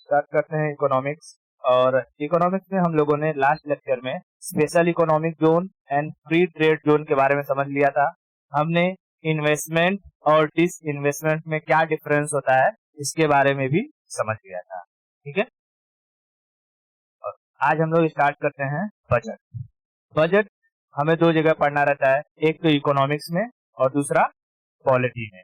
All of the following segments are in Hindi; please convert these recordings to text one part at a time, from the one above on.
स्टार्ट करते हैं इकोनॉमिक्स। और इकोनॉमिक्स में हम लोगों ने लास्ट लेक्चर में special economic zone and free trade zone के बारे में समझ लिया था। हमने इन्वेस्टमेंट और डिस इन्वेस्टमेंट में क्या डिफरेंस होता है इसके बारे में भी समझ लिया था। ठीक है, और आज हम लोग स्टार्ट करते हैं बजट। बजट हमें दो जगह पढ़ना रहता है, एक तो इकोनॉमिक्स में और दूसरा पॉलिटी में।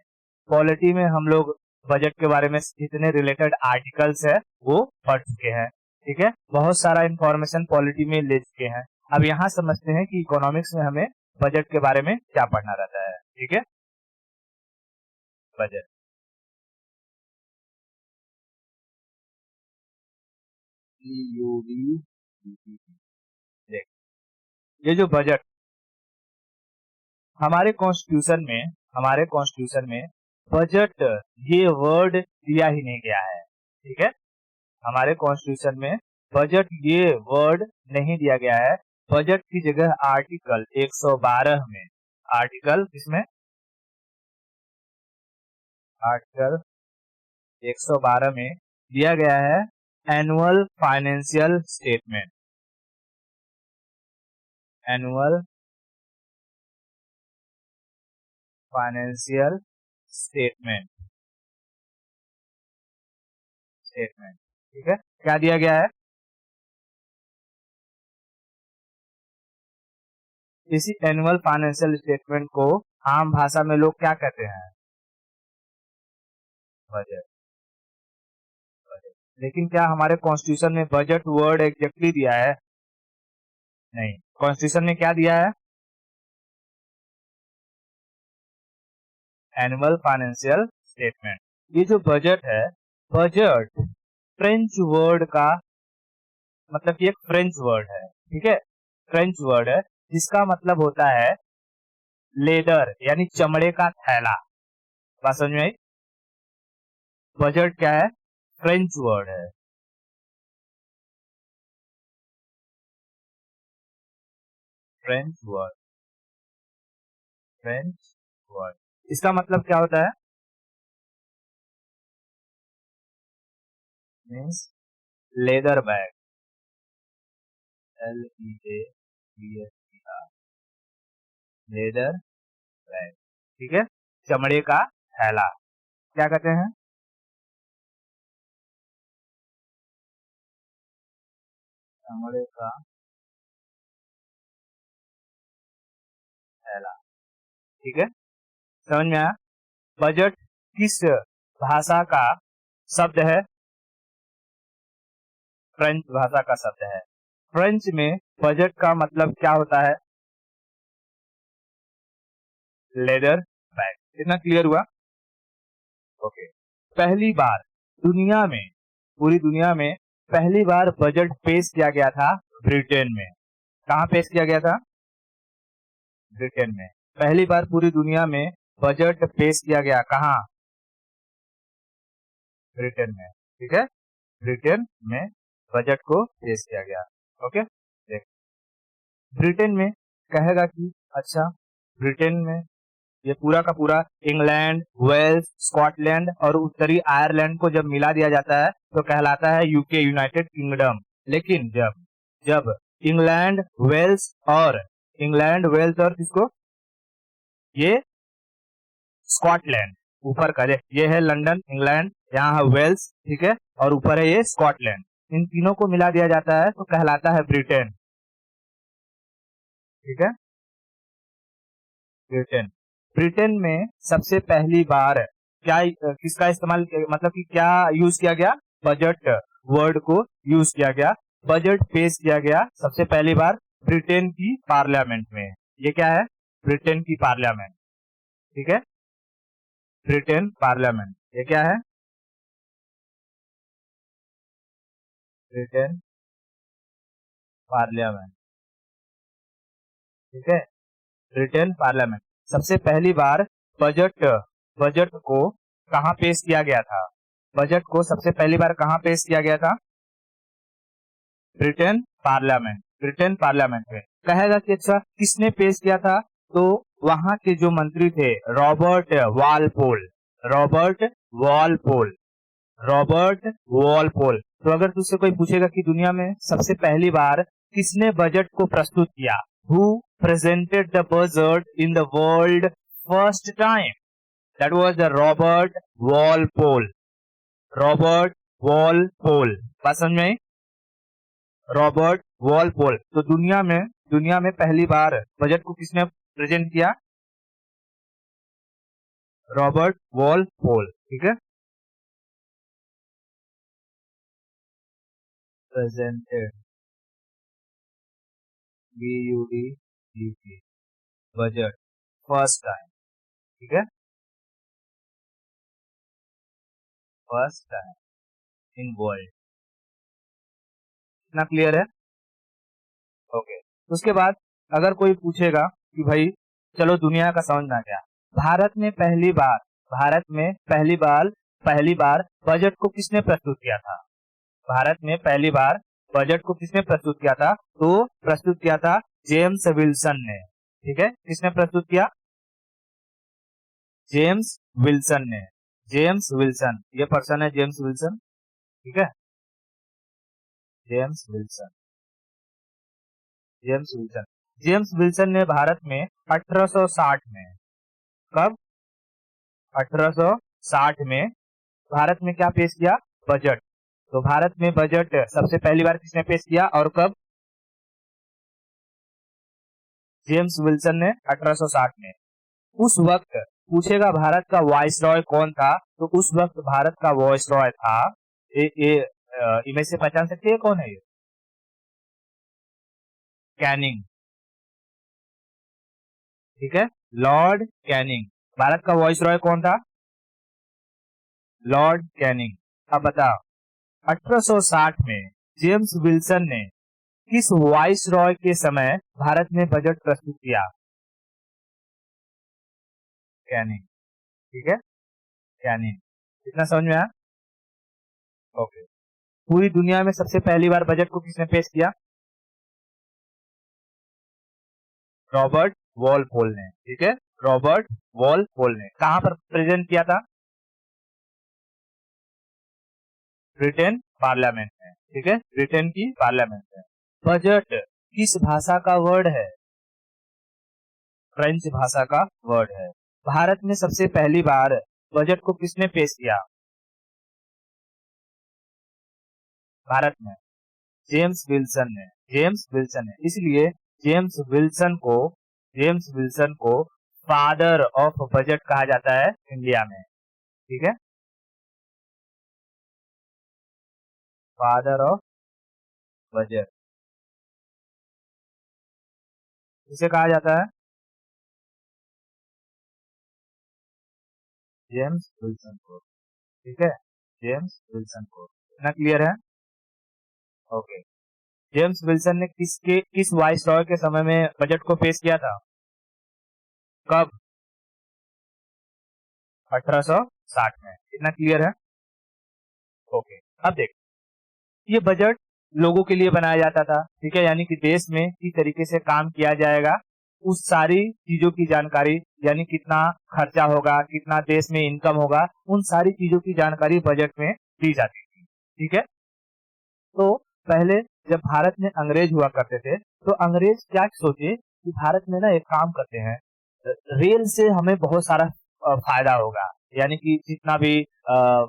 पॉलिटी में हम लोग बजट के बारे में जितने रिलेटेड आर्टिकल्स है वो पढ़ चुके हैं। ठीक है, बहुत सारा इंफॉर्मेशन पॉलिटी में ले चुके हैं। अब यहाँ समझते हैं कि इकोनॉमिक्स में हमें बजट के बारे में क्या पढ़ना रहता है। ठीक है, बजट ये जो बजट हमारे कॉन्स्टिट्यूशन में बजट ये वर्ड दिया ही नहीं गया है। ठीक है, हमारे कॉन्स्टिट्यूशन में बजट ये वर्ड नहीं दिया गया है। बजट की जगह आर्टिकल 112 में, आर्टिकल किसमें, आर्टिकल 112 में दिया गया है annual financial statement. Annual financial statement. ठीक है, क्या दिया गया है, इसी एनुअल फाइनेंशियल स्टेटमेंट को आम भाषा में लोग क्या कहते हैं, बजट। लेकिन क्या हमारे कॉन्स्टिट्यूशन में बजट वर्ड एग्जैक्टली दिया है? नहीं, कॉन्स्टिट्यूशन ने क्या दिया है, एनुअल फाइनेंशियल स्टेटमेंट। ये जो बजट है, बजट फ्रेंच वर्ड का मतलब कि एक फ्रेंच वर्ड है। ठीक है, फ्रेंच वर्ड है जिसका मतलब होता है लेदर यानी चमड़े का थैला। बात समझ में आई? बजट क्या है, फ्रेंच वर्ड है। फ्रेंच वर्ड इसका मतलब क्या होता है, means leather bag, LEADER, leather bag. ठीक है, चमड़े का थैला क्या कहते हैं, चमड़े का थैला। ठीक है, समझ में आया? बजट किस भाषा का शब्द है, फ्रेंच भाषा का शब्द है। फ्रेंच में बजट का मतलब क्या होता है, लेदर बैग। इतना क्लियर हुआ? ओके, पहली बार दुनिया में, पूरी दुनिया में पहली बार बजट पेश किया गया था ब्रिटेन में। कहाँ पेश किया गया था, ब्रिटेन में। पहली बार पूरी दुनिया में बजट पेश किया गया कहाँ, ब्रिटेन में। ठीक है, ब्रिटेन में बजट को पेश किया गया। ओके, देख ब्रिटेन में कहेगा कि अच्छा, ब्रिटेन में ये पूरा का पूरा इंग्लैंड, वेल्स, स्कॉटलैंड और उत्तरी आयरलैंड को जब मिला दिया जाता है तो कहलाता है यूके, यूनाइटेड किंगडम। लेकिन जब जब इंग्लैंड वेल्स और किसको, ये स्कॉटलैंड ऊपर का, ये है लंदन, इंग्लैंड, यहाँ है वेल्स, ठीक है, और ऊपर है ये स्कॉटलैंड। इन तीनों को मिला दिया जाता है तो कहलाता है ब्रिटेन। ठीक है, ब्रिटेन में सबसे पहली बार क्या, किसका इस्तेमाल, मतलब कि क्या यूज किया गया, बजट वर्ड को यूज किया गया। बजट पेश किया गया सबसे पहली बार ब्रिटेन की पार्लियामेंट में। ये क्या है, ब्रिटेन की पार्लियामेंट। ठीक है, ब्रिटेन पार्लियामेंट, ये क्या है, ब्रिटेन पार्लियामेंट। ठीक है, ब्रिटेन पार्लियामेंट सबसे पहली बार बजट को कहाँ पेश किया गया था, बजट को सबसे पहली बार कहाँ पेश किया गया था, ब्रिटेन पार्लियामेंट में। कहेगा कि अच्छा किसने पेश किया था, तो वहां के जो मंत्री थे रॉबर्ट वॉलपोल, तो अगर तुझसे कोई पूछेगा कि दुनिया में सबसे पहली बार किसने बजट को प्रस्तुत किया, who presented the budget in the world first time, that was the Robert Walpole. Robert Walpole, बात समझ में आई? Robert Walpole. तो दुनिया में पहली बार बजट को किसने प्रेजेंट किया? रॉबर्ट वॉलपोल, ठीक है। Presented, BUDGT, budget first time, ठीक है, फर्स्ट टाइम इन वर्ल्ड। इतना क्लियर है? ओके। उसके बाद अगर कोई पूछेगा कि भाई चलो दुनिया का समझना क्या, भारत में पहली बार बजट को किसने प्रस्तुत किया था? भारत में पहली बार बजट को किसने प्रस्तुत किया था? तो प्रस्तुत किया था जेम्स विल्सन ने, ठीक है। किसने प्रस्तुत किया? जेम्स विल्सन ने। जेम्स विल्सन, ये पर्सन है जेम्स विल्सन, ठीक है। James Wilson, James Wilson. James Wilson ने भारत में 1860 में, कब? 1860 में भारत में क्या पेश किया? बजट। तो भारत में बजट सबसे पहली बार किसने पेश किया और कब? जेम्स विल्सन ने 1860 में। उस वक्त पूछेगा भारत का वाइसरॉय कौन था, तो उस वक्त भारत का वाइसरॉय था, इमेज से पहचान सकते हैं कौन है ये? कैनिंग, ठीक है, लॉर्ड कैनिंग। भारत का वाइसरॉय कौन था? Lord Canning. अब बताओ 1860 में जेम्स विल्सन ने किस वाइसरॉय के समय भारत में बजट प्रस्तुत किया? कैनिंग, ठीक है, कैनिंग। इतना समझ में आया? ओके। पूरी दुनिया में सबसे पहली बार बजट को किसने पेश किया? रॉबर्ट वॉलपोल ने, ठीक है, रॉबर्ट वॉलपोल ने। कहां पर प्रेजेंट किया था? ब्रिटेन पार्लियामेंट में, ठीक है, ब्रिटेन की पार्लियामेंट में। बजट किस भाषा का वर्ड है? फ्रेंच भाषा का वर्ड है। भारत में सबसे पहली बार बजट को किसने पेश किया? भारत में जेम्स विल्सन ने, जेम्स विल्सन ने। इसलिए जेम्स विल्सन को फादर ऑफ बजट कहा जाता है इंडिया में, ठीक है, फादर ऑफ बजट इसे कहा जाता है, जेम्स विल्सन को, ठीक है, जेम्स विल्सन को। इतना क्लियर है? ओके। जेम्स विल्सन ने किस वाइसरॉय के समय में बजट को पेश किया था? कब? 1860 में। इतना क्लियर है? ओके। अब देख, ये बजट लोगों के लिए बनाया जाता था, ठीक है, यानी कि देश में किस तरीके से काम किया जाएगा उस सारी चीजों की जानकारी, यानी कितना खर्चा होगा, कितना देश में इनकम होगा, उन सारी चीजों की जानकारी बजट में दी जाती थी, ठीक है। तो पहले जब भारत में अंग्रेज हुआ करते थे, तो अंग्रेज क्या सोचे कि भारत में ना एक काम करते हैं, रेल से हमें बहुत सारा फायदा होगा, यानी कि जितना भी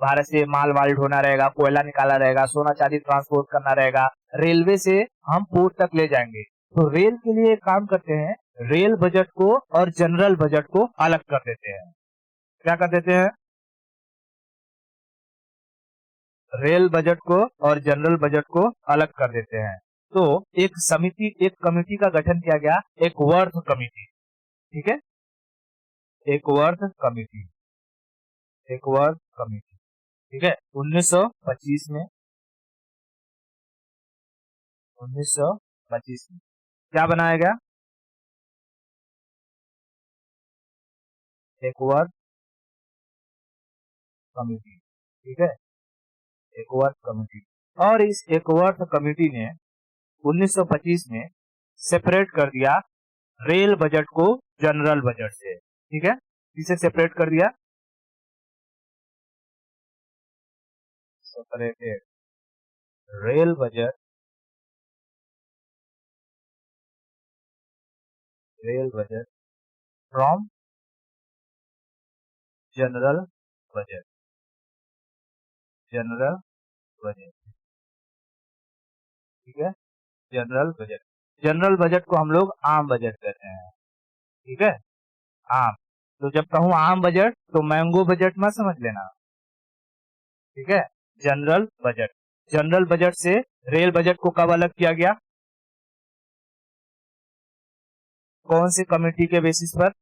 भारत से माल वाल ढोना रहेगा, कोयला निकाला रहेगा, सोना चांदी ट्रांसपोर्ट करना रहेगा, रेलवे से हम पोर्ट तक ले जाएंगे। तो रेल के लिए एक काम करते हैं, रेल बजट को और जनरल बजट को अलग कर देते हैं। क्या कर देते हैं? रेल बजट को और जनरल बजट को अलग कर देते हैं। तो एक कमेटी का गठन किया गया, एक वर्थ कमेटी, ठीक है, एक वर्थ कमेटी, एक वर्थ कमेटी, ठीक है। 1925 में 1925 में क्या बनाया गया? एक वर्थ कमेटी, ठीक है, एक वर्थ कमेटी। और इस एक वर्थ कमेटी ने 1925 में सेपरेट कर दिया रेल बजट को जनरल बजट से, ठीक है। इसे सेपरेट कर दिया, separated, rail budget, rail budget from general budget, general budget, ठीक है, जनरल बजट। जनरल बजट को हम लोग आम बजट कहते हैं, ठीक है, आम। तो जब कहूँ आम बजट तो मैंगो बजट मत समझ लेना, ठीक है। जनरल बजट, जनरल बजट से रेल बजट को कब अलग किया गया, कौन सी कमेटी के बेसिस पर,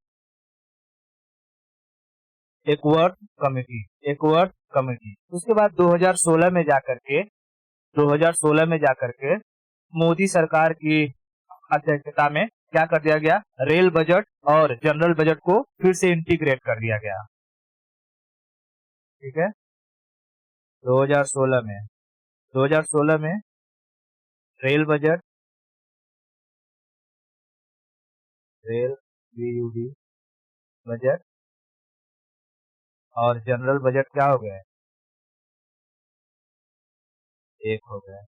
एकवर्थ कमेटी, एकवर्थ कमेटी। उसके बाद 2016 में जाकर के 2016 में जाकर के मोदी सरकार की अध्यक्षता में क्या कर दिया गया, रेल बजट और जनरल बजट को फिर से इंटीग्रेट कर दिया गया, ठीक है। 2016 में 2016 में रेल बजट, रेल बीयूडी बजट और जनरल बजट क्या हो गए, एक हो गए,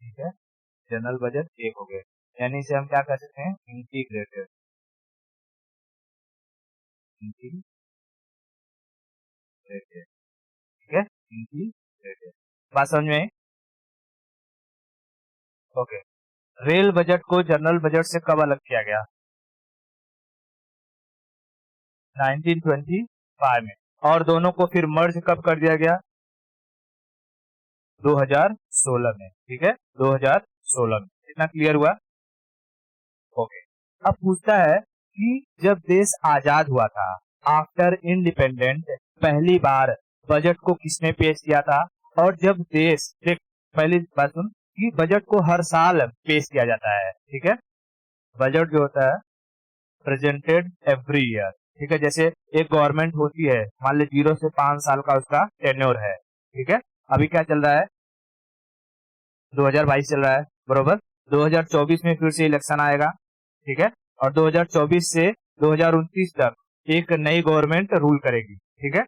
ठीक है। जनरल बजट एक हो गए, यानी इसे हम क्या कर सकते हैं, इंटीग्रेटेड, इंटीग्रेटेड, ठीक है, इंटीग्रेटेड। बात समझ में आई? ओके। रेल बजट को जनरल बजट से कब अलग किया गया, 1925 में। और दोनों को फिर मर्ज कब कर दिया गया, 2016 में, ठीक है, 2016 में। इतना क्लियर हुआ? ओके। अब पूछता है कि जब देश आजाद हुआ था, आफ्टर इंडिपेंडेंट, पहली बार बजट को किसने पेश किया था। और जब देश, देख पहली बात सुन कि बजट को हर साल पेश किया जाता है, ठीक है। बजट जो होता है प्रेजेंटेड एवरी ईयर, ठीक है। जैसे एक गवर्नमेंट होती है, मान ली 0 से 5 साल का उसका टेन्योर है, ठीक है। अभी क्या चल रहा है, 2022 चल रहा है, बरोबर। 2024 में फिर से इलेक्शन आएगा, ठीक है। और 2024 से 2029 तक एक नई गवर्नमेंट रूल करेगी, ठीक है।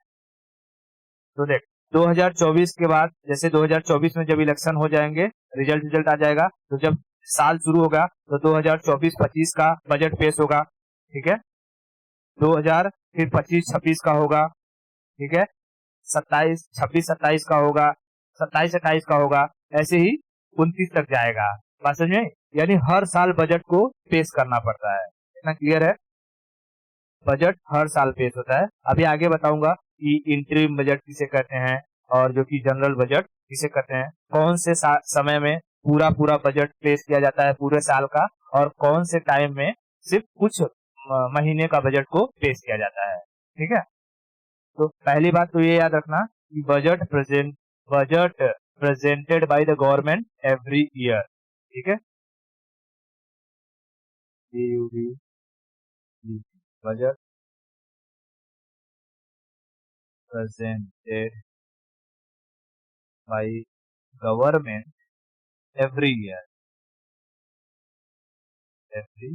तो देख 2024 के बाद, जैसे 2024 में जब इलेक्शन हो जाएंगे, रिजल्ट आ जाएगा, तो जब साल शुरू होगा तो 2024-25 का बजट पेश होगा, ठीक है। 2000 फिर 25-26 का होगा, ठीक है। 26-27 का होगा, 27-28 का होगा, ऐसे ही 29 तक जाएगा। बात समझ में? यानी हर साल बजट को पेश करना पड़ता है। इतना क्लियर है? बजट हर साल पेश होता है। अभी आगे बताऊंगा कि इंटरिम बजट किसे कहते हैं और जो कि जनरल बजट किसे कहते हैं, कौन से समय में पूरा पूरा बजट पेश किया जाता है पूरे साल का, और कौन से टाइम में सिर्फ कुछ महीने का बजट को पेश किया जाता है, ठीक है। तो पहली बात तो ये याद रखना कि budget presented by the government every year, ठीक है। Budget presented by government every year, every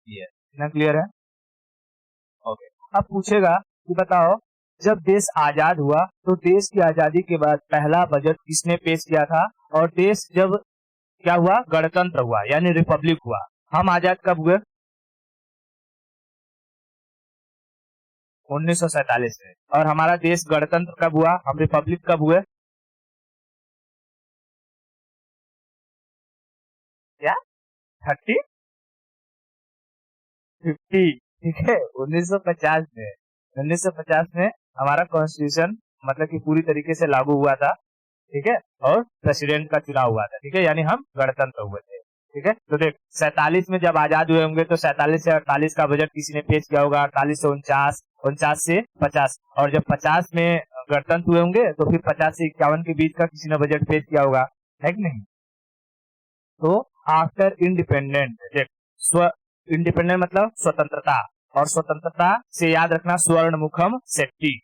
year. इतना क्लियर है? ओके। अब पूछेगा कि बताओ, जब देश आजाद हुआ तो देश की आजादी के बाद पहला बजट किसने पेश किया था। और देश जब क्या हुआ, गणतंत्र हुआ यानी रिपब्लिक हुआ। हम आजाद कब हुए, 1947 में। और हमारा देश गणतंत्र कब हुआ, हम रिपब्लिक कब हुए, क्या 30 50, ठीक है, 1950 में। 1950 में हमारा कॉन्स्टिट्यूशन मतलब कि पूरी तरीके से लागू हुआ था, ठीक है। और प्रेसिडेंट का चुनाव हुआ था, ठीक है, यानी हम गणतंत्र हुए थे, ठीक है। तो देख 47 में जब आजाद हुए होंगे तो 47 से 48 का बजट किसी ने पेश किया होगा, 48 से 49, 49 से 50। और जब 50 में गणतंत्र हुए होंगे तो फिर 50 से 51 के बीच का किसी ने बजट पेश किया होगा, है कि नहीं। तो आफ्टर इंडिपेंडेंट, देख स्व इंडिपेंडेंट मतलब स्वतंत्रता, और स्वतंत्रता से याद रखना स्वर्ण मुखम सेट्टी,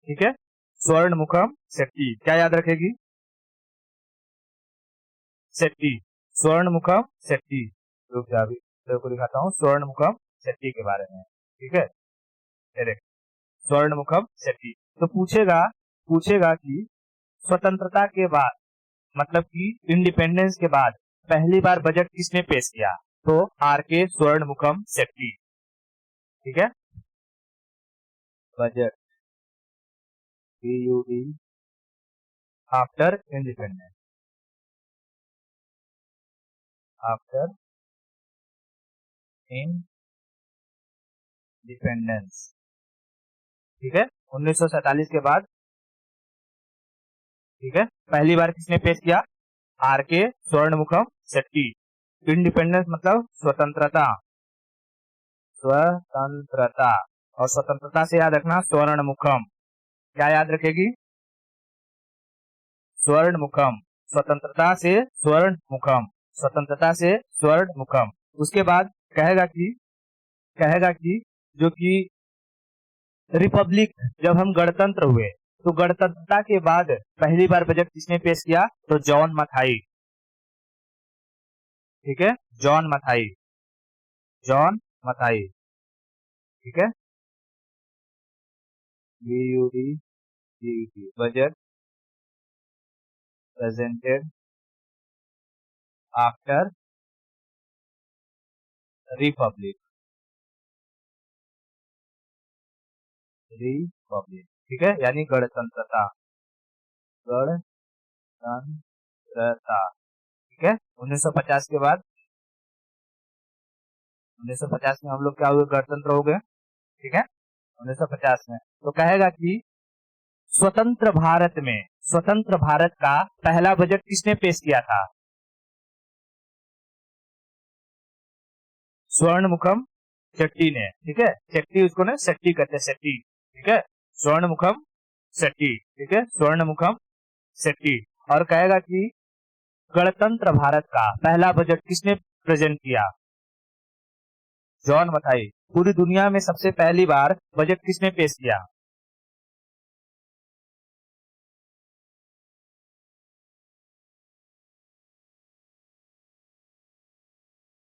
ठीक है। स्वर्ण मुखम सेट्टी क्या याद रखेगी, सेट्टी, स्वर्ण मुखम सेट्टी। रुक जा, अभी तेरे को दिखाता हूँ स्वर्ण मुखम सेट्टी के बारे में, ठीक है। ये देख स्वर्ण मुखम सेट्टी। तो पूछेगा पूछेगा कि स्वतंत्रता के बाद, मतलब कि इंडिपेंडेंस के बाद पहली बार बजट किसने पेश किया? तो आर.के. स्वर्णमुखम शेट्टी। ठीक है, budget PUD after independence, after independence. ठीक है, 1947 के बाद। ठीक है, पहली बार किसने पेश किया? आर.के. स्वर्णमुखम शेट्टी। इंडिपेंडेंस मतलब स्वतंत्रता, स्वतंत्रता, और स्वतंत्रता से याद रखना स्वर्णमुखम। क्या याद रखेगी? स्वर्णमुखम, स्वतंत्रता से स्वर्णमुखम, स्वतंत्रता से स्वर्णमुखम। उसके बाद कहेगा कि जो कि रिपब्लिक, जब हम गणतंत्र हुए तो गणतंत्रता के बाद पहली बार बजट किसने पेश किया? तो जॉन मथाई। ठीक है, जॉन मथाई, जॉन मथाई। ठीक है, BUD budget presented after Republic, Republic. ठीक है, यानी गणतंत्रता, गणतंत्रता। ठीक है, 1950 के बाद, 1950 में हम लोग क्या हुए? गणतंत्र हो गए। ठीक है, 1950 में। तो कहेगा कि स्वतंत्र भारत का पहला बजट किसने पेश किया था? स्वर्णमुखम शेट्टी ने। ठीक है, शेट्टी, उसको ना शेट्टी कहते हैं, शेट्टी। ठीक है, स्वर्णमुखम शेट्टी। ठीक है, स्वर्णमुखम शेट्टी। और कहेगा कि गणतंत्र भारत का पहला बजट किसने प्रेजेंट किया? जॉन मथाई। पूरी दुनिया में सबसे पहली बार बजट किसने पेश किया?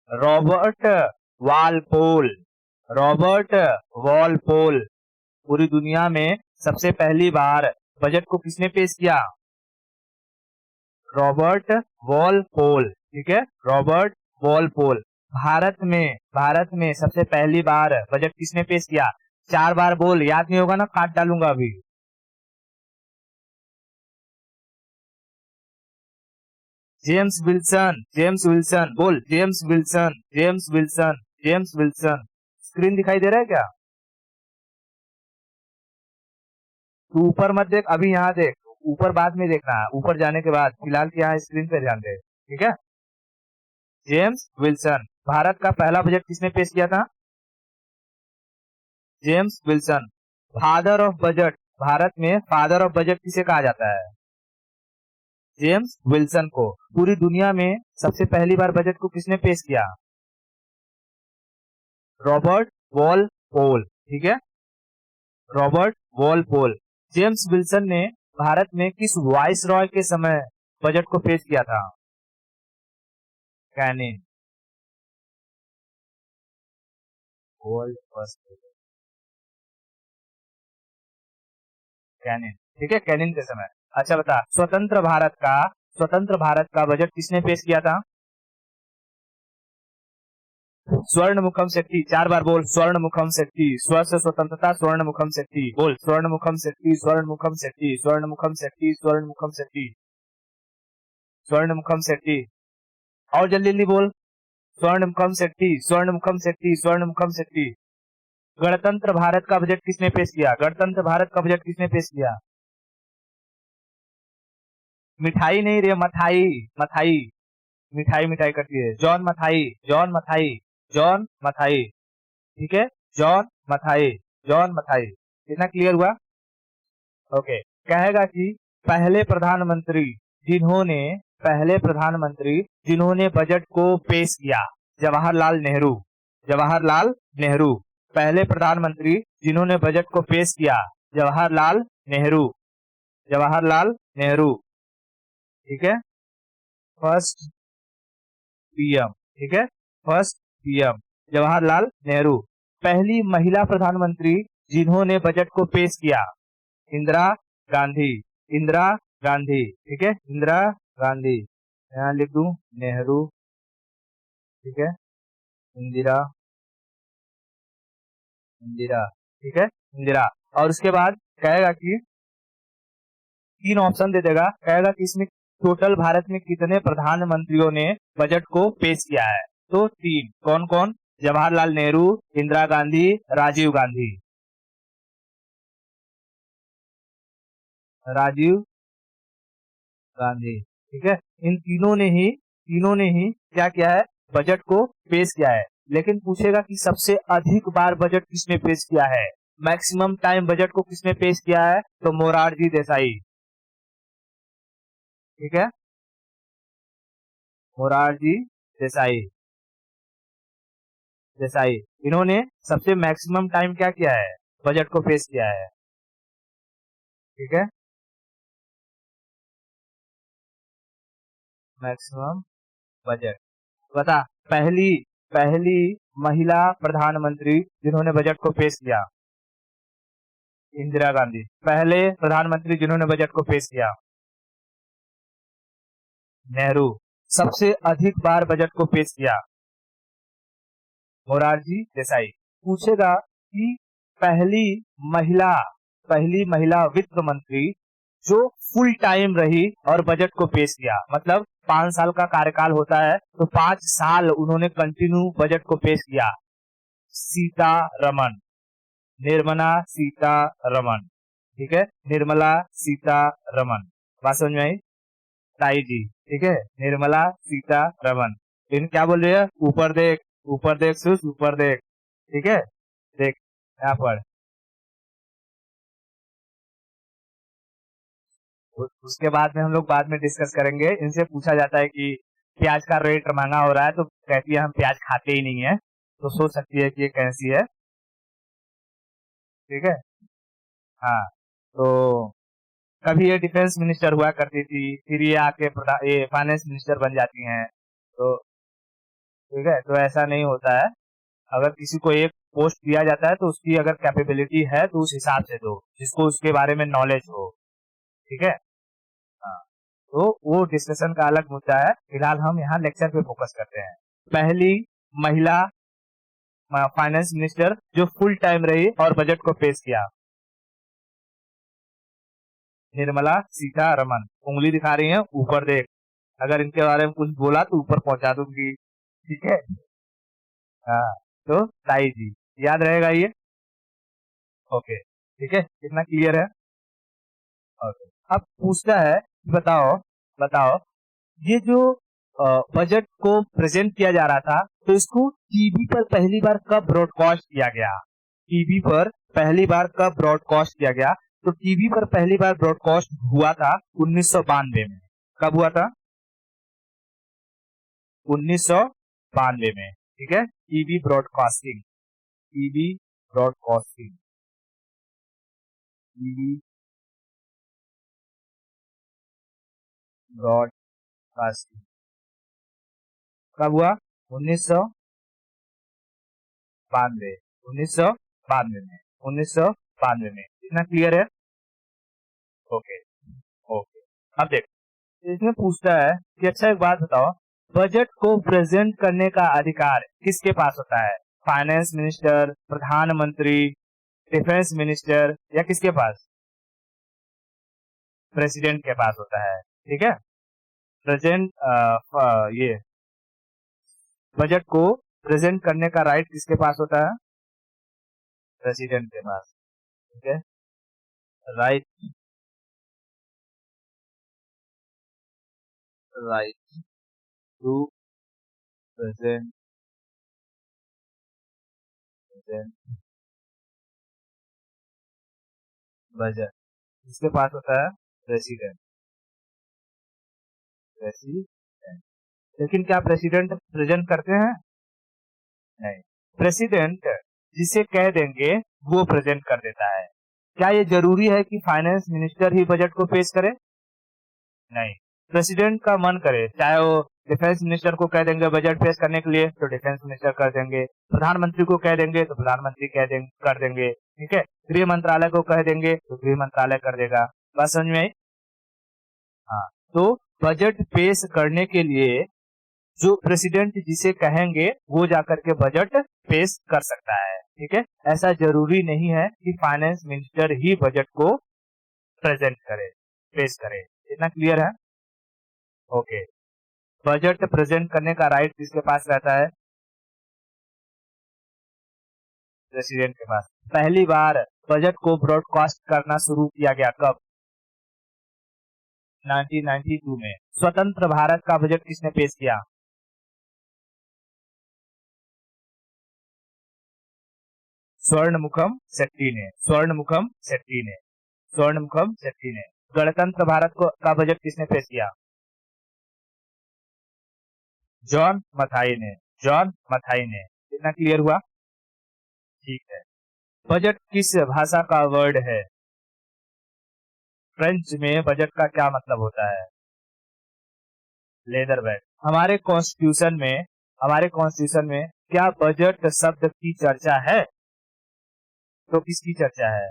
Robert Walpole, Robert Walpole. पूरी दुनिया में सबसे पहली बार बजट को किसने पेश किया? Robert Walpole. ठीक है, रॉबर्ट वॉलपोल। भारत में सबसे पहली बार बजट किसने पेश किया? 4 बार बोल, याद नहीं होगा ना, काट डालूंगा अभी। जेम्स विल्सन, जेम्स विल्सन बोल, James Wilson, James Wilson, James Wilson. Screen दिखाई दे रहा है क्या? तू ऊपर मत देख, अभी यहाँ देख, ऊपर बाद में देखना है, ऊपर जाने के बाद। फिलहाल यहाँ स्क्रीन पे ध्यान दे। ठीक है, जेम्स विल्सन। भारत का पहला बजट किसने पेश किया था? James Wilson. Father of budget, Bharat में फादर ऑफ बजट किसे कहा जाता है? जेम्स विल्सन को। पूरी दुनिया में सबसे पहली बार बजट को किसने पेश किया? Robert Walpole. ठीक है, रॉबर्ट वॉलपोल। जेम्स विल्सन ने भारत में किस वाइस रॉय के समय बजट को पेश किया था? Canning, world first Canning. ठीक है, कैनिंग के समय। अच्छा बता, स्वतंत्र भारत का बजट किसने पेश किया था? स्वर्णमुखम शेट्टी। 4 बार बोल, स्वर्णमुखम शेट्टी। स्व से स्वतंत्रता, स्वर्णमुखम शेट्टी बोल, स्वर्णमुखम शेट्टी, स्वर्णमुखम शेट्टी, स्वर्णमुखम शेट्टी, स्वर्णमुखम शेट्टी, स्वर्णमुखम शेट्टी। और जल्दी जल्दी बोल, स्वर्णमुखम शेट्टी, स्वर्णमुखम शेट्टी, स्वर्णमुखम शेट्टी। गणतंत्र भारत का बजट किसने पेश किया? गणतंत्र भारत का बजट किसने पेश किया? मिठाई नहीं रे, मथाई, मथाई। मिठाई मिठाई करती है। John Mathai, John Mathai, John Mathai. ठीक है, जॉन मथाई, जॉन मथाई। इतना क्लियर हुआ? ओके। कहेगा कि पहले प्रधानमंत्री जिन्होंने बजट को पेश किया, जवाहरलाल नेहरू। जवाहरलाल नेहरू। पहले प्रधानमंत्री जिन्होंने बजट को पेश किया, जवाहरलाल नेहरू, जवाहरलाल नेहरू। ठीक है, फर्स्ट पीएम। ठीक है, फर्स्ट पीएम जवाहरलाल नेहरू। पहली महिला प्रधानमंत्री जिन्होंने बजट को पेश किया, इंदिरा गांधी। इंदिरा गांधी, ठीक है, इंदिरा गांधी, यहाँ लिख दूं नेहरू, ठीक है, इंदिरा, इंदिरा, ठीक है, इंदिरा। और उसके बाद कहेगा कि तीन ऑप्शन दे देगा, कहेगा कि इसमें टोटल भारत में कितने प्रधानमंत्रियों ने बजट को पेश किया है। तो तीन, कौन कौन? जवाहरलाल नेहरू, इंदिरा गांधी, राजीव गांधी। राजीव गांधी, ठीक है। इन तीनों ने ही क्या किया है? बजट को पेश किया है। लेकिन पूछेगा कि सबसे अधिक बार बजट किसने पेश किया है, मैक्सिमम टाइम बजट को किसने पेश किया है? तो मोरारजी देसाई, ठीक है, मोरारजी देसाई, देसाई, इन्होंने सबसे मैक्सिमम टाइम क्या किया है? बजट को पेश किया है, ठीक है, मैक्सिमम बजट। बता, पहली पहली महिला प्रधानमंत्री जिन्होंने बजट को पेश किया, इंदिरा गांधी। पहले प्रधानमंत्री जिन्होंने बजट को पेश किया, नेहरू। सबसे अधिक बार बजट को पेश किया, मोरारजी देसाई। पूछेगा कि पहली महिला पहली महिला वित्त मंत्री जो फुल टाइम रही और बजट को पेश किया, मतलब 5 साल का कार्यकाल होता है तो 5 साल उन्होंने कंटिन्यू बजट को पेश किया। सीतारमन, निर्मला सीतारमन, ठीक है, निर्मला सीतारमन। बात समझ में आई? ताई जी, ठीक है, निर्मला सीतारमन। इन क्या बोल रही है? ऊपर देख, ऊपर देख सुस, ऊपर देख, ठीक है, देख यहाँ पर। उसके बाद में हम लोग बाद में डिस्कस करेंगे। इनसे पूछा जाता है कि प्याज का रेट महंगा हो रहा है, तो कहती है हम प्याज खाते ही नहीं है, तो सोच सकती है कि ये कैसी है, ठीक है। हाँ, तो कभी ये डिफेंस मिनिस्टर हुआ करती थी, फिर ये आके ये फाइनेंस मिनिस्टर बन जाती हैं, तो ठीक है, तो ऐसा नहीं होता है। अगर किसी को एक पोस्ट दिया जाता है तो उसकी अगर कैपेबिलिटी है तो उस हिसाब से दो, जिसको उसके बारे में नॉलेज हो, ठीक है। हाँ, तो वो डिस्कशन का अलग मुद्दा है, फिलहाल हम यहाँ लेक्चर पे फोकस करते हैं। पहली महिला फाइनेंस मिनिस्टर जो फुल टाइम रही और बजट को पेश किया, निर्मला सीतारमन। उंगली दिखा रही है, ऊपर देख, अगर इनके बारे में कुछ बोला तो ऊपर पहुंचा दूंगी, ठीक है। हाँ, तो ताई जी, याद रहेगा ये, ओके, ठीक है, कितना क्लियर है? ओके, अब पूछता है, बताओ बताओ, ये जो बजट को प्रेजेंट किया जा रहा था, तो इसको टीवी पर पहली बार कब ब्रॉडकास्ट किया गया? टीवी पर पहली बार कब ब्रॉडकास्ट किया गया? तो टीवी पर पहली बार ब्रॉडकास्ट हुआ था 1992 में। कब हुआ था? 1992 में, ठीक है, TV broadcasting, TV broadcasting, TV broadcasting कब हुआ? 1992, 1992 में, 1992 में, इतना क्लियर है? Okay, okay. अब देख, इसमें पूछता है कि अच्छा एक बात बताओ, बजट को प्रेजेंट करने का अधिकार किसके पास होता है? फाइनेंस मिनिस्टर, प्रधानमंत्री, डिफेंस मिनिस्टर, या किसके पास? प्रेसिडेंट के पास होता है, ठीक है। प्रेजेंट ये बजट को प्रेजेंट करने का राइट किसके पास होता है? प्रेसिडेंट के पास, ठीक है, right, right to present, present budget किसके पास होता है? President, president. लेकिन क्या प्रेसिडेंट प्रेजेंट करते हैं? नहीं, प्रेसिडेंट जिसे कह देंगे वो प्रेजेंट कर देता है। क्या ये जरूरी है कि फाइनेंस मिनिस्टर ही बजट को पेश करे? नहीं, प्रेसिडेंट का मन करे, चाहे वो डिफेंस मिनिस्टर को कह देंगे बजट पेश करने के लिए तो डिफेंस मिनिस्टर कर देंगे, प्रधानमंत्री को कह देंगे तो प्रधानमंत्री कर देंगे, ठीक है, गृह मंत्रालय को कह देंगे तो गृह मंत्रालय कर देगा। बात समझ में आई? तो बजट पेश करने के लिए जो प्रेसिडेंट जिसे कहेंगे वो जाकर के बजट पेश कर सकता है। ठीक है, ऐसा जरूरी नहीं है कि फाइनेंस मिनिस्टर ही बजट को प्रेजेंट करे, पेश करे। इतना क्लियर है? ओके। बजट प्रेजेंट करने का राइट किसके पास रहता है? प्रेसिडेंट के पास। पहली बार बजट को ब्रॉडकास्ट करना शुरू किया गया कब? 1992 में। स्वतंत्र भारत का बजट किसने पेश किया? स्वर्णमुखम शेट्टी ने। स्वर्णमुखम शेट्टी ने। स्वर्णमुखम शेट्टी ने। गणतंत्र भारत का बजट किसने पेश किया? जॉन मथाई ने। जॉन मथाई ने। कितना क्लियर हुआ? ठीक है। बजट किस भाषा का वर्ड है? फ्रेंच में बजट का क्या मतलब होता है? Leather bag. हमारे कॉन्स्टिट्यूशन में क्या बजट शब्द की चर्चा है? तो किसकी चर्चा है?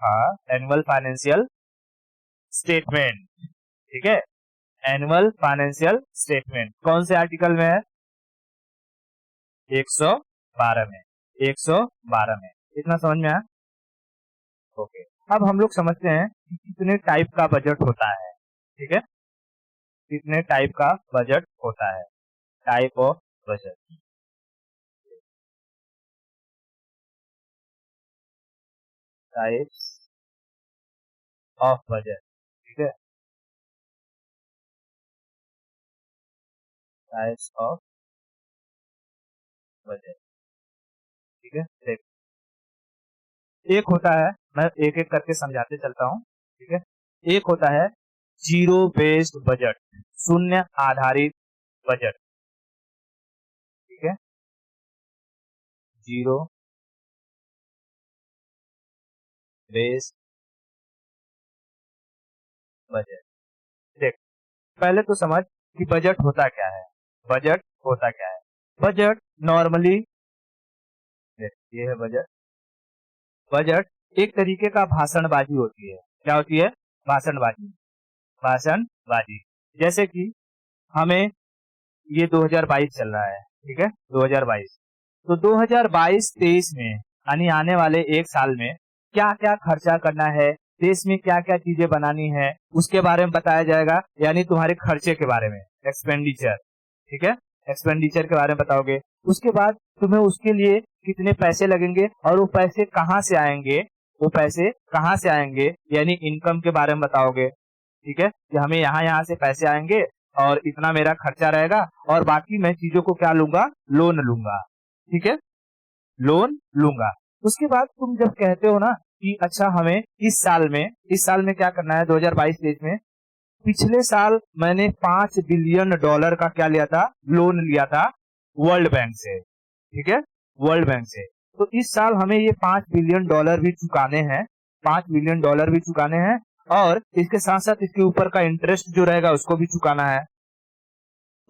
हाँ, एनुअल फाइनेंशियल स्टेटमेंट। ठीक है, एनुअल फाइनेंशियल स्टेटमेंट कौन से आर्टिकल में है? 112 में। 112 में। इतना समझ में आया? ओके। अब हम लोग समझते हैं कि कितने टाइप का बजट होता है। ठीक है, कितने टाइप का बजट होता है? Type of budget. Types of budget. ठीक है, टाइप्स ऑफ बजट। ठीक है, देख, एक होता है, मैं एक एक करके समझाते चलता हूँ। ठीक है, एक होता है जीरो बेस्ड बजट, शून्य आधारित बजट। ठीक है, जीरो बेस्ड बजट। देख, पहले तो समझ कि बजट होता क्या है। बजट होता क्या है? बजट नॉर्मली, ये है बजट। बजट एक तरीके का भाषणबाजी होती है। क्या होती है? भाषणबाजी। भाषणबाजी। जैसे कि हमें ये 2022 चल रहा है। ठीक है, 2022। तो 2022-23 में यानी आने वाले एक साल में क्या क्या खर्चा करना है, देश में क्या क्या चीजें बनानी है, उसके बारे में बताया जाएगा। यानी तुम्हारे खर्चे के बारे में, एक्सपेंडिचर। ठीक है, एक्सपेंडिचर के बारे में बताओगे। उसके बाद तुम्हें उसके लिए कितने पैसे लगेंगे और वो पैसे कहाँ से आएंगे, वो पैसे कहाँ से आएंगे, यानी इनकम के बारे में बताओगे। ठीक है, कि हमें यहाँ यहाँ से पैसे आएंगे और इतना मेरा खर्चा रहेगा और बाकी मैं चीजों को क्या लूंगा? लोन लूंगा। ठीक है, लोन लूंगा। उसके बाद तुम जब कहते हो ना कि अच्छा हमें इस साल में क्या करना है 2022-23 में, पिछले साल मैंने $5 बिलियन का क्या लिया था? लोन लिया था वर्ल्ड बैंक से। ठीक है, वर्ल्ड बैंक से। तो इस साल हमें ये $5 बिलियन भी चुकाने हैं। $5 बिलियन भी चुकाने हैं और इसके साथ साथ इसके ऊपर का इंटरेस्ट जो रहेगा उसको भी चुकाना है।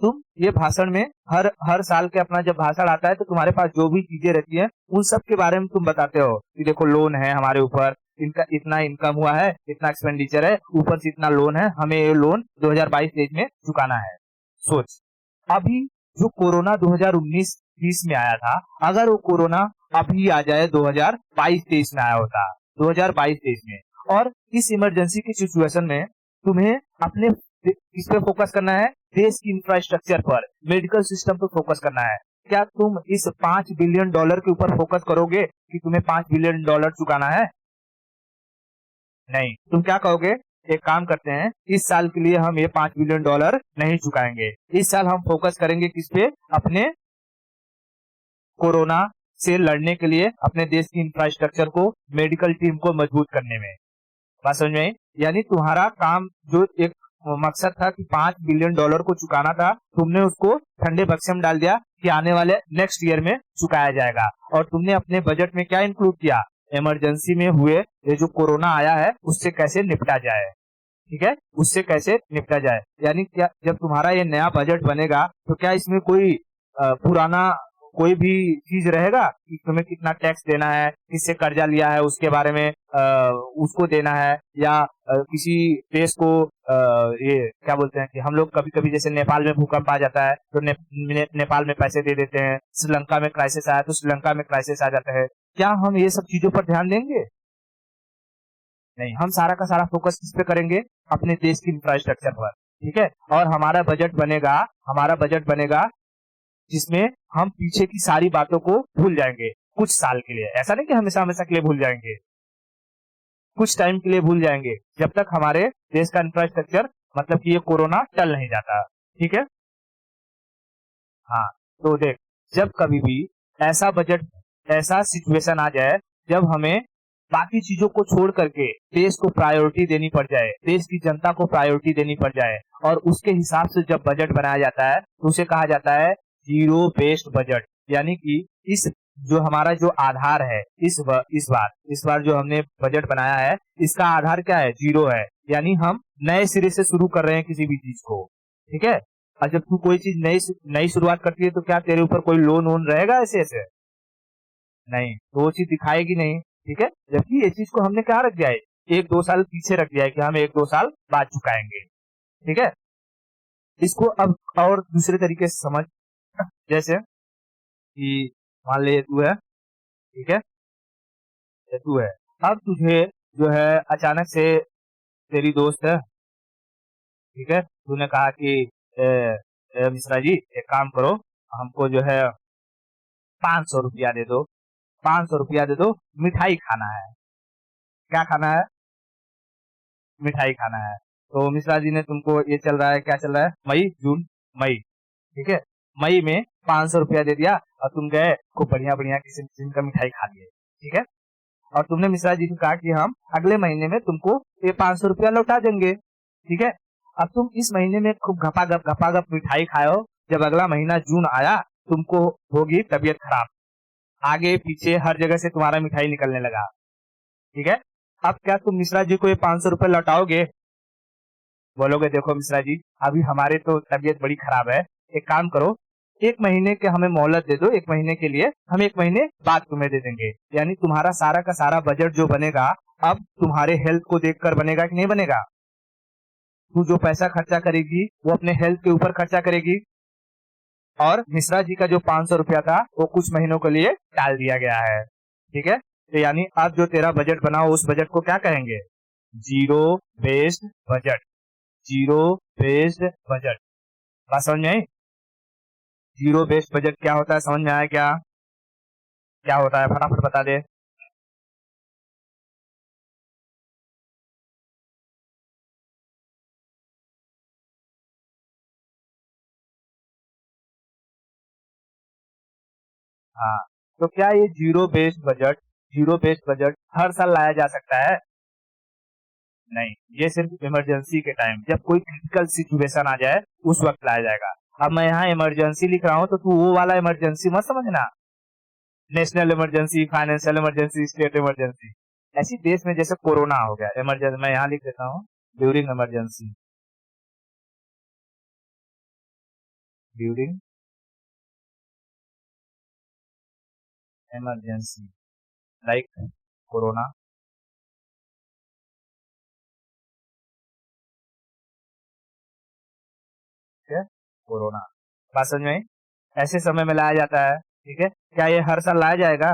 तुम ये भाषण में हर हर साल के अपना जब भाषण आता है तो तुम्हारे पास जो भी चीजें रहती हैं उन सब के बारे में तुम बताते हो कि देखो लोन है हमारे ऊपर, इनका इतना इनकम हुआ है, इतना एक्सपेंडिचर है, ऊपर से इतना लोन है, हमें ये लोन 2022-23 में चुकाना है। सोच, अभी जो कोरोना 2019-20 में आया था, अगर वो कोरोना अभी आ जाए 2022-23 में आया होता, 2022-23 में, और इस इमरजेंसी की सिचुएशन में तुम्हें अपने किस पे फोकस करना है? देश की इंफ्रास्ट्रक्चर पर, मेडिकल सिस्टम पर फोकस करना है। क्या तुम इस $5 बिलियन के ऊपर फोकस करोगे कि तुम्हें $5 बिलियन चुकाना है? नहीं, तुम क्या कहोगे? एक काम करते हैं, इस साल के लिए हम ये $5 बिलियन नहीं चुकाएंगे। इस साल हम फोकस करेंगे किस पे? अपने कोरोना से लड़ने के लिए अपने देश की इंफ्रास्ट्रक्चर को, मेडिकल टीम को मजबूत करने में। बात समझ में आई? यानी तुम्हारा काम जो एक मकसद था कि $5 बिलियन को चुकाना था, तुमने उसको ठंडे बक्से में डाल दिया कि आने वाले नेक्स्ट ईयर में चुकाया जाएगा। और तुमने अपने बजट में क्या इंक्लूड किया? इमरजेंसी में हुए ये जो कोरोना आया है उससे कैसे निपटा जाए। ठीक है, उससे कैसे निपटा जाए। यानी क्या जब तुम्हारा ये नया बजट बनेगा तो क्या इसमें कोई पुराना कोई भी चीज रहेगा कि तुम्हें कितना टैक्स देना है, किससे कर्जा लिया है उसके बारे में उसको देना है, या किसी देश को ये क्या बोलते हैं कि हम लोग कभी कभी जैसे नेपाल में भूकंप आ जाता है तो नेपाल में पैसे दे देते हैं, श्रीलंका में क्राइसिस आया तो श्रीलंका में क्राइसिस आ जाता है। क्या हम ये सब चीजों पर ध्यान देंगे? नहीं, हम सारा का सारा फोकस किस पे करेंगे? अपने देश की इंफ्रास्ट्रक्चर पर। ठीक है, और हमारा बजट बनेगा जिसमें हम पीछे की सारी बातों को भूल जाएंगे कुछ साल के लिए। ऐसा नहीं कि हमेशा हमेशा के लिए भूल जाएंगे, कुछ टाइम के लिए भूल जाएंगे, जब तक हमारे देश का इंफ्रास्ट्रक्चर मतलब कि ये कोरोना टल नहीं जाता। ठीक है, हाँ। तो देख, जब कभी भी ऐसा सिचुएशन आ जाए जब हमें बाकी चीजों को छोड़ करके देश को प्रायोरिटी देनी पड़ जाए, देश की जनता को प्रायोरिटी देनी पड़ जाए, और उसके हिसाब से जब बजट बनाया जाता है तो उसे कहा जाता है जीरो बेस्ड बजट। यानी कि इस जो हमारा जो आधार है इस बार जो हमने बजट बनाया है इसका आधार क्या है? जीरो है। यानी हम नए सिरे से शुरू कर रहे हैं किसी भी चीज को। ठीक है, और जब तू कोई चीज नई शुरुआत करती है तो क्या तेरे ऊपर कोई लोन वोन रहेगा ऐसे ऐसे? नहीं, तो वो चीज दिखाएगी नहीं। ठीक है, जबकि ये चीज को हमने क्या रख दिया है? 1-2 साल पीछे रख दिया है कि हम 1-2 साल बाद चुकाएंगे। ठीक है, इसको अब और दूसरे तरीके से समझ। जैसे कि मान ले तू है, ठीक है, ये तू है, अब तुझे जो है अचानक से तेरी दोस्त है, ठीक है, तूने कहा कि मिश्रा जी एक काम करो, हमको जो है 500 रुपया दे दो, 500 रुपया दे दो, मिठाई खाना है। क्या खाना है? मिठाई खाना है। तो मिश्रा जी ने तुमको, ये चल रहा है, क्या चल रहा है, मई जून मई, ठीक है, मई में 500 रुपया दे दिया और तुम गए खूब बढ़िया बढ़िया किसी किस्म का मिठाई खा लिए। ठीक है, और तुमने मिश्रा जी को कहा कि हम अगले महीने में तुमको ये 500 रुपया लौटा देंगे। ठीक है, अब तुम इस महीने में खूब घपाघप मिठाई खाओ, जब अगला महीना जून आया तुमको होगी तबीयत खराब, आगे पीछे हर जगह से तुम्हारा मिठाई निकलने लगा। ठीक है, अब क्या तुम मिश्रा जी को ये 500 रुपये लौटाओगे? बोलोगे देखो मिश्रा जी अभी हमारे तो तबीयत बड़ी खराब है, एक काम करो, 1 महीने के हमें मोहलत दे दो, 1 महीने के लिए हम 1 महीने बाद तुम्हें दे देंगे। यानी तुम्हारा सारा का सारा बजट जो बनेगा अब तुम्हारे हेल्थ को देखकर बनेगा कि नहीं बनेगा? तू जो पैसा खर्चा करेगी वो अपने हेल्थ के ऊपर खर्चा करेगी, और मिश्रा जी का जो 500 रुपया था वो कुछ महीनों के लिए टाल दिया गया है। ठीक है, तो यानी अब जो तेरा बजट बना उस बजट को क्या कहेंगे? Zero based budget. Zero based budget, बात समझ में आई? जीरो बेस्ड बजट क्या होता है, समझ में आया क्या? क्या होता है फटाफट बता दे। हाँ, तो क्या ये जीरो बेस्ड बजट हर साल लाया जा सकता है? नहीं, ये सिर्फ इमरजेंसी के टाइम, जब कोई क्रिटिकल सिचुएशन आ जाए उस वक्त लाया जाएगा। अब मैं यहाँ इमरजेंसी लिख रहा हूँ तो तू वो वाला इमरजेंसी मत समझना, national emergency, financial emergency, state emergency. ऐसी देश में जैसे कोरोना हो गया इमरजेंसी, मैं यहाँ लिख देता हूँ during emergency, during emergency like corona. ठीक है, कोरोना, बात समझ में आई? ऐसे समय में लाया जाता है। ठीक है, क्या ये हर साल लाया जाएगा?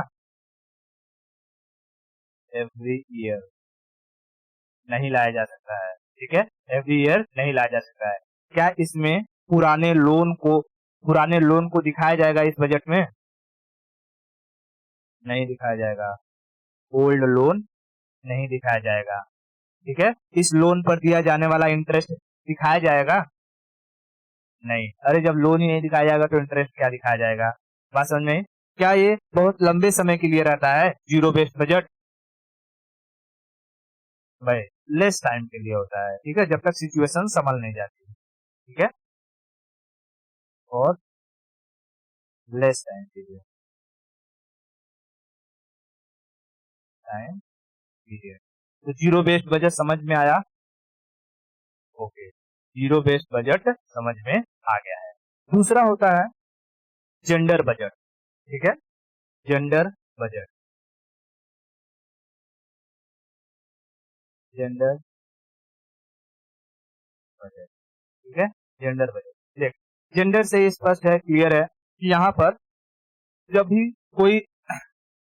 एवरी ईयर नहीं लाया जा सकता है। ठीक है, एवरी ईयर नहीं लाया जा सकता है। क्या इसमें पुराने लोन को पुराने लोन को दिखाया जाएगा इस बजट में? नहीं दिखाया जाएगा। ओल्ड लोन नहीं दिखाया जाएगा। ठीक है, इस लोन पर दिया जाने वाला इंटरेस्ट दिखाया जाएगा? नहीं। अरे जब लोन ही नहीं दिखाया जाएगा तो इंटरेस्ट क्या दिखाया जाएगा? बात समझ में आई? क्या ये बहुत लंबे समय के लिए रहता है जीरो बेस्ड बजट? भाई, लेस टाइम के लिए होता है। ठीक है, जब तक सिचुएशन संभल नहीं जाती। ठीक है, और लेस टाइम के लिए, टाइम पीरियड। तो जीरो बेस्ड बजट समझ में आया? ओके, जीरो बेस्ड बजट समझ में आ गया है। दूसरा होता है जेंडर बजट। ठीक है, जेंडर बजट, जेंडर बजट, ठीक है, जेंडर बजट। देख, जेंडर से ये स्पष्ट है, क्लियर है कि यहाँ पर जब भी कोई,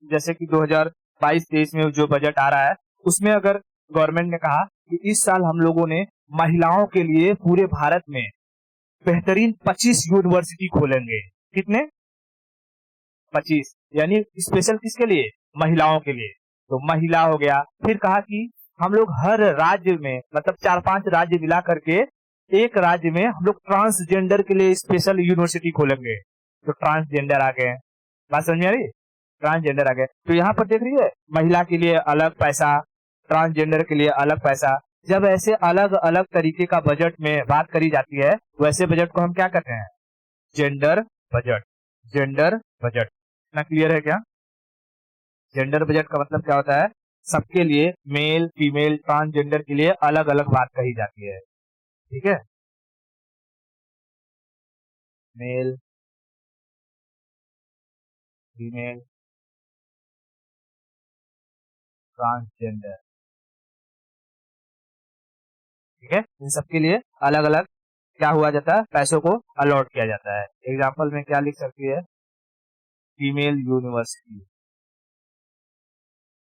जैसे कि 2022-23 में जो बजट आ रहा है, उसमें अगर गवर्नमेंट ने कहा कि इस साल हम लोगों ने महिलाओं के लिए पूरे भारत में बेहतरीन 25 यूनिवर्सिटी खोलेंगे। कितने? 25। यानी स्पेशल किसके लिए? महिलाओं के लिए। तो महिला हो गया। फिर कहा कि हम लोग हर राज्य में, मतलब 4-5 राज्य मिला करके एक राज्य में हम लोग ट्रांसजेंडर के लिए स्पेशल यूनिवर्सिटी खोलेंगे। तो ट्रांसजेंडर आ गए। बात समझ में आ रही? ट्रांसजेंडर आ गए। तो यहाँ पर देख रही है, महिला के लिए अलग पैसा, ट्रांसजेंडर के लिए अलग पैसा। जब ऐसे अलग अलग तरीके का बजट में बात करी जाती है, वैसे बजट को हम क्या कहते हैं? Gender budget. जेंडर बजट इतना क्लियर है क्या? जेंडर बजट का मतलब क्या होता है? सबके लिए, मेल, फीमेल, ट्रांसजेंडर के लिए अलग अलग बात कही जाती है। ठीक है, मेल, फीमेल, ट्रांसजेंडर, ठीक है, इन सबके लिए अलग अलग क्या हुआ जाता है? पैसों को अलॉट किया जाता है। एग्जाम्पल में क्या लिख सकती है? फीमेल यूनिवर्सिटी,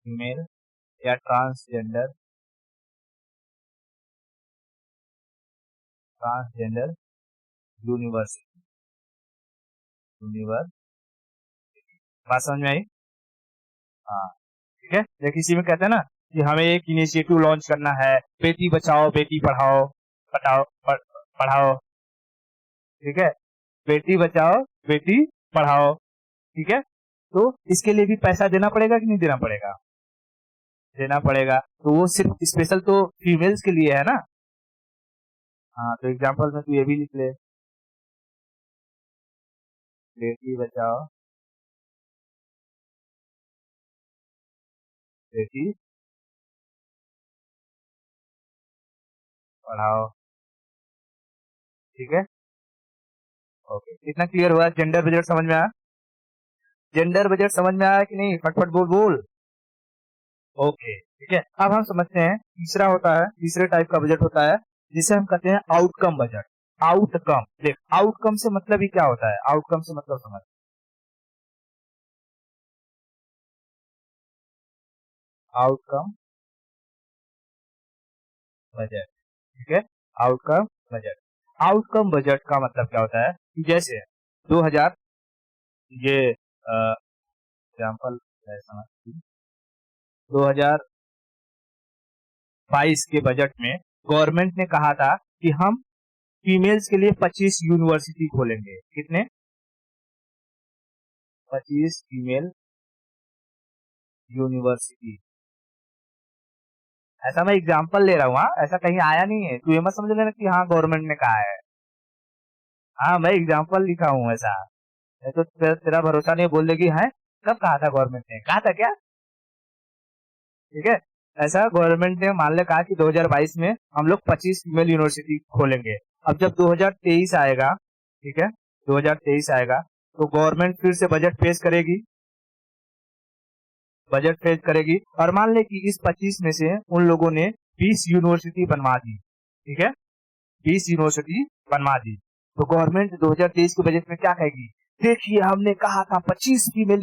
फीमेल या ट्रांसजेंडर, ट्रांसजेंडर यूनिवर्सिटी, यूनिवर्सिटी। बात समझ में आई? हाँ, ठीक है। देखिए, इसी में कहते हैं ना कि हमें एक इनिशिएटिव लॉन्च करना है, बेटी बचाओ बेटी पढ़ाओ, पढ़ाओ, ठीक है, बेटी बचाओ बेटी पढ़ाओ, ठीक है। तो इसके लिए भी पैसा देना पड़ेगा कि नहीं देना पड़ेगा? देना पड़ेगा। तो वो सिर्फ स्पेशल तो फीमेल्स के लिए है ना। हाँ, तो एग्जाम्पल में तू ये भी लिख ले, बेटी बचाओ बेटी पढ़ाओ, ठीक है। ओके, इतना क्लियर हुआ? जेंडर बजट समझ में आया? जेंडर बजट समझ में आया कि नहीं? फटफट बोल बोल। ओके, ठीक है। अब हम समझते हैं, तीसरा होता है, तीसरे टाइप का बजट होता है जिसे हम कहते हैं आउटकम बजट। आउटकम, देख, आउटकम से मतलब ही क्या होता है? आउटकम से मतलब समझ, आउटकम बजट, ठीक है, आउटकम बजट। आउटकम बजट का मतलब क्या होता है कि जैसे 2000, ये एग्जाम्पल 2022 के बजट में गवर्नमेंट ने कहा था कि हम फीमेल्स के लिए 25 यूनिवर्सिटी खोलेंगे। कितने? 25 फीमेल यूनिवर्सिटी। ऐसा मैं एग्जाम्पल ले रहा हूँ, हाँ, ऐसा कहीं आया नहीं है। तू ये मत समझ लेना कि हाँ गवर्नमेंट ने कहा है। हाँ, मैं एग्जाम्पल लिखा हूँ ऐसा। नहीं तो तेरा भरोसा नहीं, बोल देगी है कब कहा था गवर्नमेंट ने, कहा था क्या? ठीक है, ऐसा गवर्नमेंट ने मान लिया, कहा कि 2022 में हम लोग 25 फीमेल यूनिवर्सिटी खोलेंगे। अब जब 2023 आएगा, ठीक है, 2023 आएगा, तो गवर्नमेंट फिर से बजट पेश करेगी, बजट पेश करेगी, और मान ले कि इस 25 में से उन लोगों ने 20 यूनिवर्सिटी बनवा दी, ठीक है, 20 यूनिवर्सिटी बनवा दी। तो गवर्नमेंट 2023 के बजट में क्या कहेगी? देखिए, हमने कहा था 25 फीमेल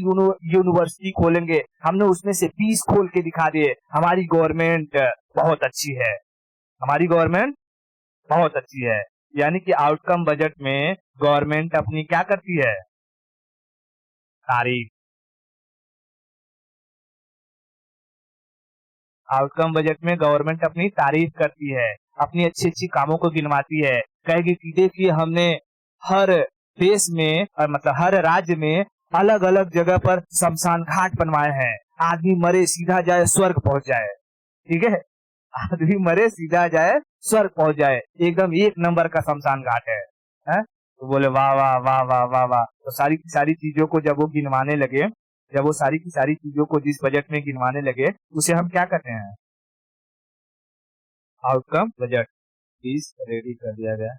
यूनिवर्सिटी खोलेंगे, हमने उसमें से 20 खोल के दिखा दिए। हमारी गवर्नमेंट बहुत अच्छी है, हमारी गवर्नमेंट बहुत अच्छी है। यानी कि आउटकम बजट में गवर्नमेंट अपनी क्या करती है? तारीफ। आउटकम बजट में गवर्नमेंट अपनी तारीफ करती है, अपनी अच्छी अच्छी कामों को गिनवाती है, कहेगी कि देखिए हमने हर देश में, और मतलब हर राज्य में अलग अलग जगह पर शमशान घाट बनवाए हैं, आदमी मरे सीधा जाए स्वर्ग पहुंच जाए, ठीक है, आदमी मरे सीधा जाए स्वर्ग पहुंच जाए, एकदम एक नंबर का शमशान घाट है? तो बोले वाह वाह वाह वाह वाह वाह। तो सारी की सारी चीजों को जब वो गिनवाने लगे, जब वो सारी की सारी चीजों को जिस बजट में गिनवाने लगे, उसे हम क्या कहते हैं? Outcome budget. फीस रेडी कर दिया गया,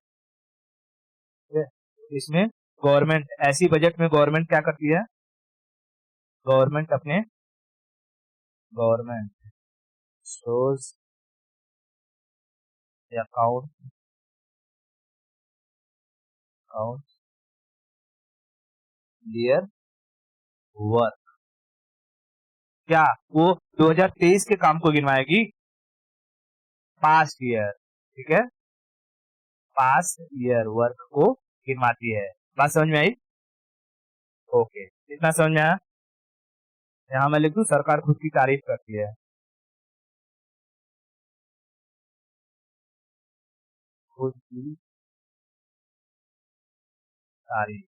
ठीक है? इसमें गवर्नमेंट, ऐसी बजट में गवर्नमेंट क्या करती है? Government shows the account their work। क्या वो 2023 के काम को गिनवाएगी? पास्ट ईयर, ठीक है, पास्ट ईयर वर्क को गिनवाती है। बात समझ में आई? ओके, इतना समझ में आया? यहाँ मैं लिख दूं सरकार खुद की तारीफ करती है, खुद की तारीफ,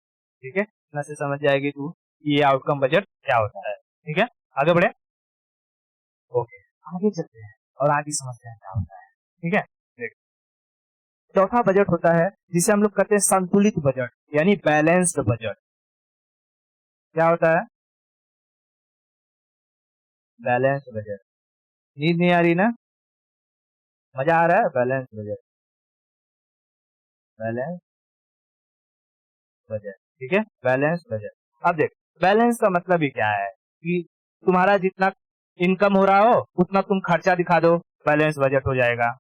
ठीक है, इतना से समझ जाएगी तू कि ये आउटकम बजट क्या होता है। ठीक है, आगे बढ़े। ओके, आगे चलते हैं और आगे समझते हैं क्या होता है। ठीक है, देख, चौथा बजट होता है जिसे हम लोग कहते हैं संतुलित बजट यानी बैलेंस्ड बजट। क्या होता है? Balanced budget. नींद नहीं आ रही ना? मजा आ रहा है? बैलेंस बजट, बैलेंस बजट, ठीक है, बैलेंस बजट। अब देख, बैलेंस का मतलब ही क्या है कि तुम्हारा जितना इनकम हो रहा हो उतना तुम खर्चा दिखा दो, बैलेंस बजट हो जाएगा।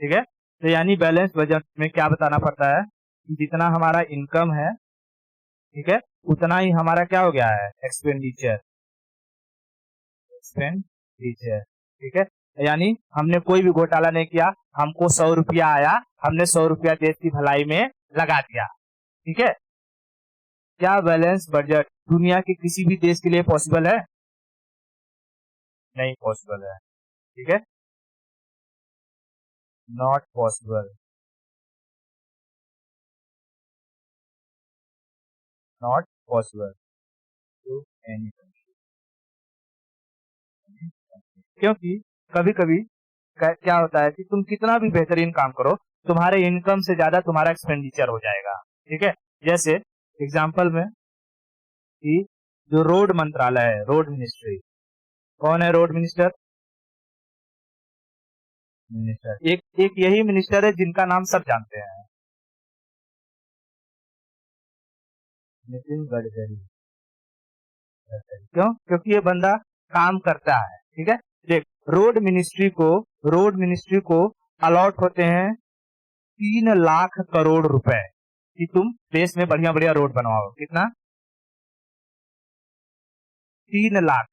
ठीक है, तो यानी बैलेंस बजट में क्या बताना पड़ता है कि जितना हमारा इनकम है, ठीक है, उतना ही हमारा क्या हो गया है? एक्सपेंडिचर, एक्सपेंडिचर, ठीक है, यानी हमने कोई भी घोटाला नहीं किया, हमको 100 रुपया आया, हमने 100 रुपया देश की भलाई में लगा दिया। ठीक है, क्या बैलेंस बजट दुनिया के किसी भी देश के लिए पॉसिबल है? नहीं पॉसिबल है। ठीक है, not possible, not possible to any country. क्योंकि कभी कभी क्या होता है कि तुम कितना भी बेहतरीन काम करो, तुम्हारे इनकम से ज्यादा तुम्हारा एक्सपेंडिचर हो जाएगा। ठीक है, जैसे एग्जांपल में कि जो रोड मंत्रालय है, रोड मिनिस्ट्री, कौन है रोड मिनिस्टर? मिनिस्टर एक एक यही मिनिस्टर है जिनका नाम सब जानते हैं, नितिन गडकरी। क्यों? क्योंकि ये बंदा काम करता है। ठीक है, देख, रोड मिनिस्ट्री को अलॉट होते हैं 3 लाख करोड़ रुपए कि तुम देश में बढ़िया बढ़िया रोड बनवाओ। कितना? 3 लाख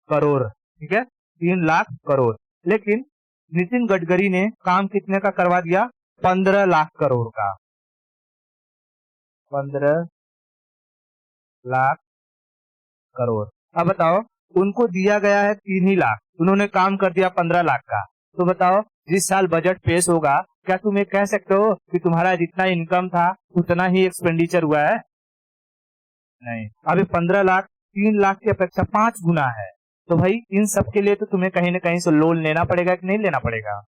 करोड़। ठीक है, 3 लाख करोड़। लेकिन नितिन गडकरी ने काम कितने का करवा दिया? 15 लाख करोड़ का। 15 लाख करोड़। अब बताओ, उनको दिया गया है 3 ही लाख, उन्होंने काम कर दिया 15 लाख का। तो बताओ, जिस साल बजट पेश होगा, क्या तुम ये कह सकते हो कि तुम्हारा जितना इनकम था उतना ही एक्सपेंडिचर हुआ है? नहीं। अभी 15 लाख 3 लाख की अपेक्षा 5 गुना है। तो भाई इन सब के लिए तो तुम्हें कहीं ना कहीं से लोन लेना पड़ेगा कि नहीं लेना पड़ेगा?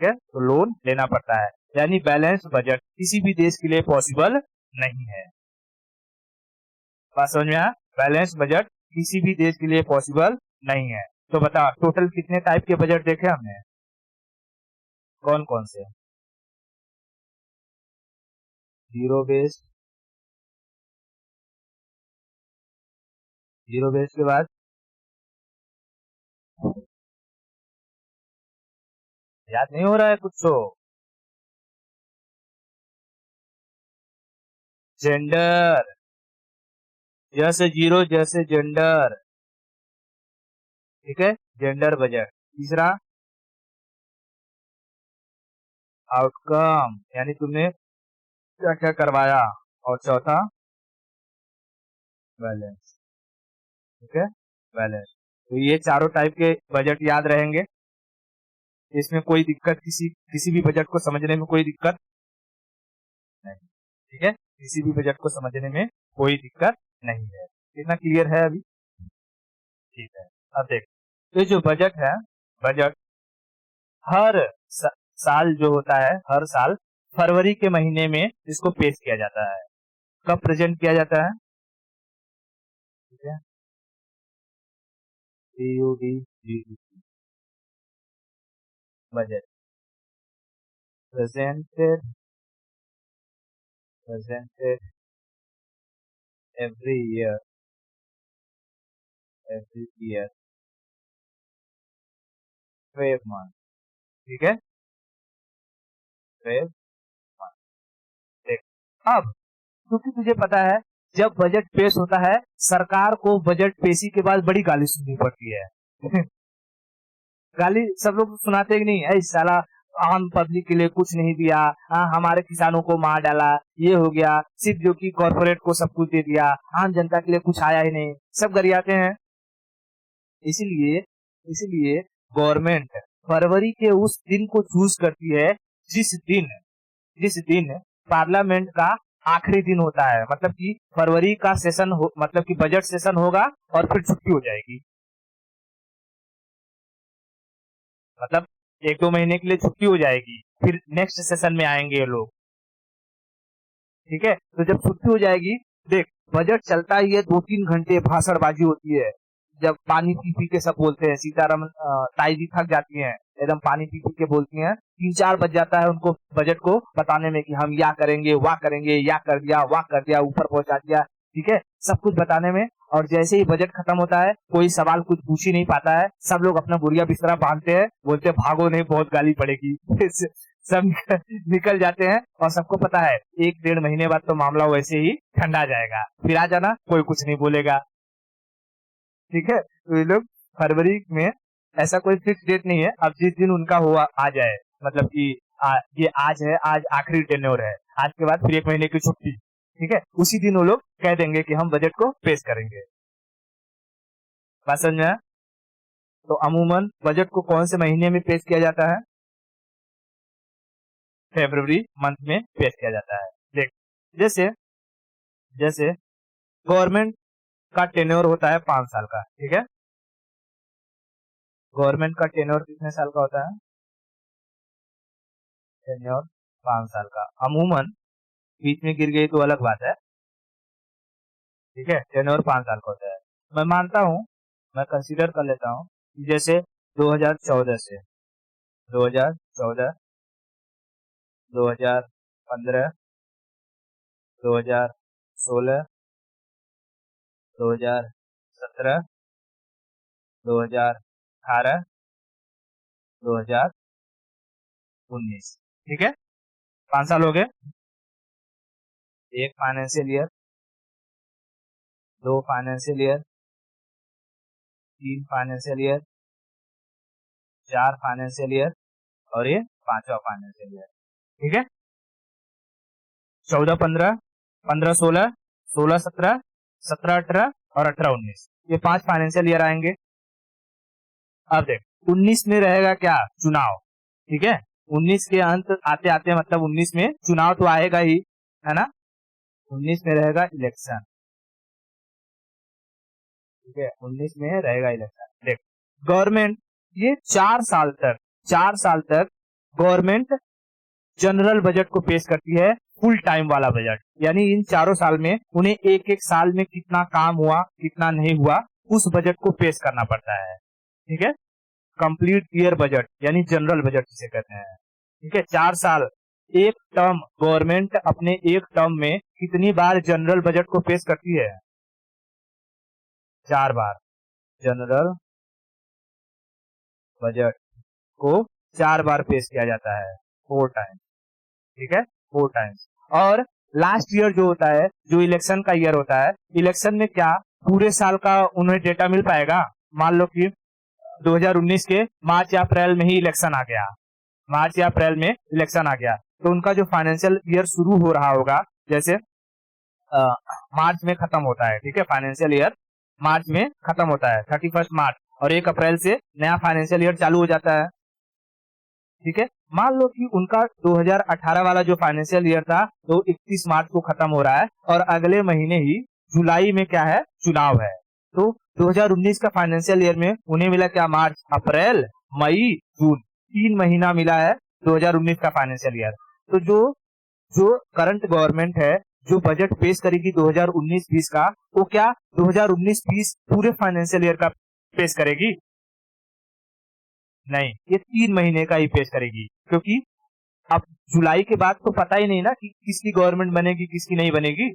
ठीक है, तो लोन लेना पड़ता है, यानी बैलेंस बजट किसी भी देश के लिए पॉसिबल नहीं है। बात समझ में आया? बैलेंस बजट किसी भी देश के लिए पॉसिबल नहीं है। तो बता, टोटल कितने टाइप के बजट देखे हमने? कौन कौन से? जीरो बेस्ड, जीरो बेस्ड के बाद याद नहीं हो रहा है कुछ तो? जेंडर, जैसे जीरो जैसे जेंडर, ठीक है, जेंडर बजट। तीसरा आउटकम, यानी तुमने क्या क्या करवाया। और चौथा बैलेंस, ठीक है, बैलेंस। तो ये चारों टाइप के बजट याद रहेंगे, इसमें कोई दिक्कत, किसी किसी भी बजट को समझने में कोई दिक्कत नहीं। ठीक है, किसी भी बजट को समझने में कोई दिक्कत नहीं है। इतना क्लियर है अभी? ठीक है, अब देख, तो जो बजट है, बजट हर साल जो होता है, हर साल फरवरी के महीने में इसको पेश किया जाता है। कब प्रेजेंट किया जाता है? ठीक है, budget presented, presented every year, every year 12 month, ठीक है, 12 मंथ। देख, अब क्योंकि तुझे पता है जब बजट पेश होता है सरकार को बजट पेशी के बाद बड़ी गाली सुननी पड़ती है। गाली सब लोग सुनाते हैं कि नहीं, ऐ साला आम पब्लिक के लिए कुछ नहीं दिया, हमारे किसानों को मार डाला, ये हो गया, सिर्फ जो कि कॉर्पोरेट को सब कुछ दे दिया, आम जनता के लिए कुछ आया ही नहीं, सब गरियाते हैं। इसीलिए इसीलिए गवर्नमेंट फरवरी के उस दिन को चूज करती है जिस दिन पार्लियामेंट का आखिरी दिन होता है, मतलब कि फरवरी का सेशन हो, मतलब कि बजट सेशन होगा और फिर छुट्टी हो जाएगी। मतलब 1-2 महीने के लिए छुट्टी हो जाएगी, फिर नेक्स्ट सेशन में आएंगे ये लोग, ठीक है। तो जब छुट्टी हो जाएगी, देख बजट चलता ही है 2-3 घंटे, भाषणबाजी होती है, जब पानी पी पी के सब बोलते हैं, सीतारमन ताई जी थक जाती हैं, एकदम पानी पी पी के बोलती हैं, 3-4 बज जाता है उनको बजट को बताने में कि हम या करेंगे, वाह करेंगे, या कर दिया, वाह कर दिया, ऊपर पहुंचा दिया, ठीक है, सब कुछ बताने में। और जैसे ही बजट खत्म होता है कोई सवाल कुछ पूछ ही नहीं पाता है, सब लोग अपना गुड़िया बिस्तरा बांधते हैं, बोलते हैं भागो नहीं बहुत गाली पड़ेगी। सब निकल जाते हैं और सबको पता है 1-1.5 महीने बाद तो मामला वैसे ही ठंडा जाएगा, फिर आ जाना, कोई कुछ नहीं बोलेगा, ठीक है। तो ये लोग फरवरी में, ऐसा कोई फिक्स डेट नहीं है, अब जिस दिन उनका हुआ आ जाए, मतलब कि ये आज है, आज आखिरी टेन्योर है, आज के बाद फिर 1 महीने की छुट्टी, ठीक है, उसी दिन वो लोग कह देंगे कि हम बजट को पेश करेंगे। बात समझ में आया? तो अमूमन बजट को कौन से महीने में पेश किया जाता है? फरवरी मंथ में पेश किया जाता है। देख, जैसे जैसे गवर्नमेंट का टेन्योर होता है 5 साल का, ठीक है, गवर्नमेंट का टेन्योर कितने साल का होता है? टेन्योर 5 साल का। अमूमन बीच में गिर गई तो अलग बात है, ठीक है, टेन्योर 5 साल का होता है। मैं मानता हूँ, मैं कंसीडर कर लेता हूँ, जैसे 2014 से 2014, 2015, 2016, 2017, 2018, 2019, ठीक है, 5 साल हो गए। एक financial year, 2 financial year, 3 financial year, 4 financial year और ये 5वां फाइनेंशियल ईयर, ठीक है। 14-15, 15-16, 16-17, 17-18 और 18-19, ये 5 फाइनेंशियल ईयर आएंगे। अब देख 19 में रहेगा क्या? चुनाव, ठीक है, 19 के अंत आते आते, मतलब 19 में चुनाव तो आएगा ही, है ना, 19 में रहेगा इलेक्शन, ठीक है, 19 में रहेगा इलेक्शन। देख गवर्नमेंट ये 4 साल तक गवर्नमेंट जनरल बजट को पेश करती है, फुल टाइम वाला बजट, यानी इन 4 साल में उन्हें एक एक साल में कितना काम हुआ कितना नहीं हुआ उस बजट को पेश करना पड़ता है, ठीक है, कंप्लीट ईयर बजट यानी जनरल बजट जिसे कहते हैं, ठीक है। 4 साल, एक टर्म, गवर्नमेंट अपने एक टर्म में कितनी बार जनरल बजट को पेश करती है? 4 बार जनरल बजट को 4 बार पेश किया जाता है, 4 टाइम्स, ठीक है, 4 टाइम्स। और लास्ट ईयर जो होता है, जो इलेक्शन का ईयर होता है, इलेक्शन में क्या पूरे साल का उन्हें डेटा मिल पाएगा? मान लो कि 2019 के मार्च या अप्रैल में ही इलेक्शन आ गया, मार्च या अप्रैल में इलेक्शन आ गया, तो उनका जो फाइनेंशियल ईयर शुरू हो रहा होगा, जैसे मार्च में खत्म होता है, ठीक है, फाइनेंशियल ईयर मार्च में खत्म होता है 31 मार्च, और 1 अप्रैल से नया फाइनेंशियल ईयर चालू हो जाता है, ठीक है। मान लो कि उनका 2018 वाला जो फाइनेंशियल ईयर था तो 31 मार्च को खत्म हो रहा है और अगले महीने ही जुलाई में क्या है? चुनाव है। तो 2019 का फाइनेंशियल ईयर में उन्हें मिला क्या? मार्च, अप्रैल, मई, जून, 3 महीना मिला है 2019 का फाइनेंशियल ईयर। तो जो जो करंट गवर्नमेंट है जो बजट पेश करेगी 2019-20 का, वो क्या 2019-20 पूरे फाइनेंशियल ईयर का पेश करेगी? नहीं, ये 3 महीने का ही पेश करेगी, क्योंकि अब जुलाई के बाद तो पता ही नहीं ना कि किसकी गवर्नमेंट बनेगी किसकी नहीं बनेगी,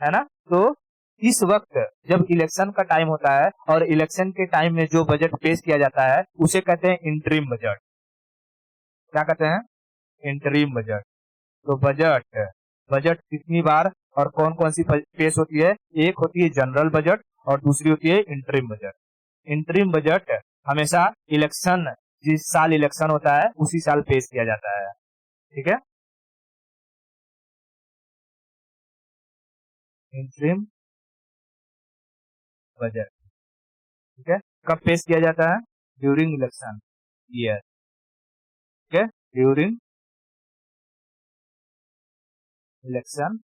है ना। तो इस वक्त जब इलेक्शन का टाइम होता है और इलेक्शन के टाइम में जो बजट पेश किया जाता है उसे कहते हैं इंटरिम बजट। क्या कहते हैं? Interim budget. तो बजट बजट कितनी बार और कौन कौन सी पेश होती है? एक होती है जनरल बजट और दूसरी होती है इंटरिम बजट। इंटरिम बजट हमेशा इलेक्शन, जिस साल इलेक्शन होता है उसी साल पेश किया जाता है। ठीक है, इंटरिम बजट। ठीक है, कब पेश किया जाता है? During election year. ठीक है, ड्यूरिंग इलेक्शन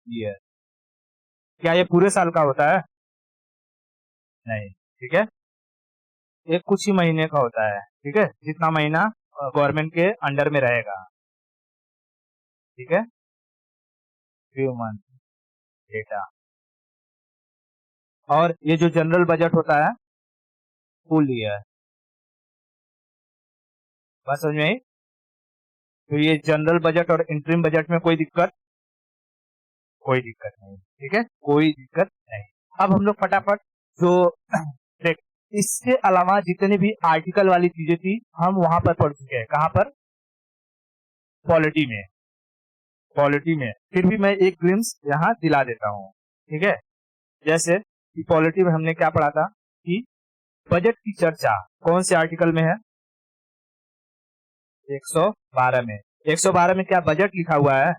ईयर। क्या ये पूरे साल का होता है? नहीं। ठीक है, ये कुछ ही महीने का होता है। ठीक है, जितना महीना गवर्नमेंट के अंडर में रहेगा। ठीक है, फ्यू मंथ डेटा। और ये जो जनरल बजट होता है फुल ईयर। बात समझ में आई? तो ये जनरल बजट और इंटरिम बजट में कोई दिक्कत नहीं। ठीक है, कोई दिक्कत नहीं। अब हम लोग फटाफट जो देख, इसके अलावा जितने भी आर्टिकल वाली चीजें थी हम वहां पर पढ़ चुके हैं। कहां पर? पॉलिटी में। फिर भी मैं एक ग्लिम्स यहाँ दिला देता हूँ। ठीक है, जैसे कि पॉलिटी में हमने क्या पढ़ा था कि बजट की चर्चा कौन से आर्टिकल में है? 112 में। 112 में क्या बजट लिखा हुआ है?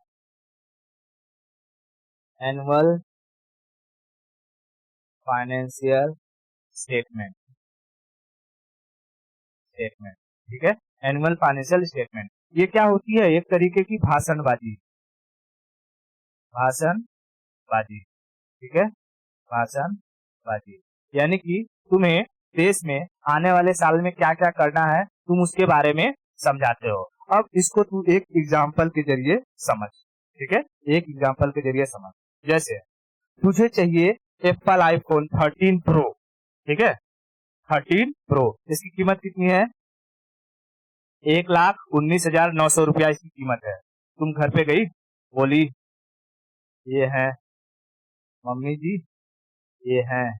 Annual financial statement. ठीक है, एनुअल फाइनेंशियल स्टेटमेंट। ये क्या होती है? एक तरीके की भाषणबाजी। ठीक है, भाषणबाजी। यानी कि तुम्हें देश में आने वाले साल में क्या क्या करना है तुम उसके बारे में समझाते हो। अब इसको तू एक एग्जाम्पल के जरिए समझ। ठीक है, एक एग्जाम्पल के जरिए समझ। जैसे तुझे चाहिए एप्पल आईफोन 13 प्रो। ठीक है, 13 प्रो, इसकी कीमत कितनी है? 1,19,900 रुपया इसकी कीमत है। तुम घर पे गई, बोली ये है मम्मी जी, ये है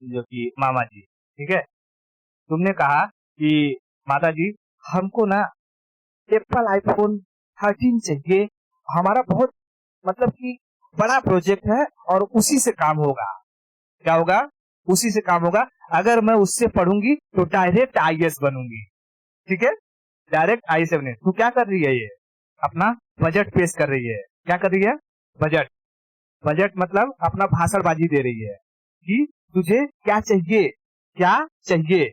जो कि मामा जी। ठीक है, तुमने कहा कि माता जी हमको ना एप्पल आईफोन 13 चाहिए, हमारा बहुत मतलब कि बड़ा प्रोजेक्ट है और उसी से काम होगा। क्या होगा? उसी से काम होगा। अगर मैं उससे पढ़ूंगी तो डायरेक्ट आईएएस बनूंगी। ठीक है, डायरेक्ट आईएएस बने। तू क्या कर रही है? ये अपना बजट पेश कर रही है। क्या कर रही है? बजट। बजट मतलब अपना भाषणबाजी दे रही है कि तुझे क्या चाहिए, क्या चाहिए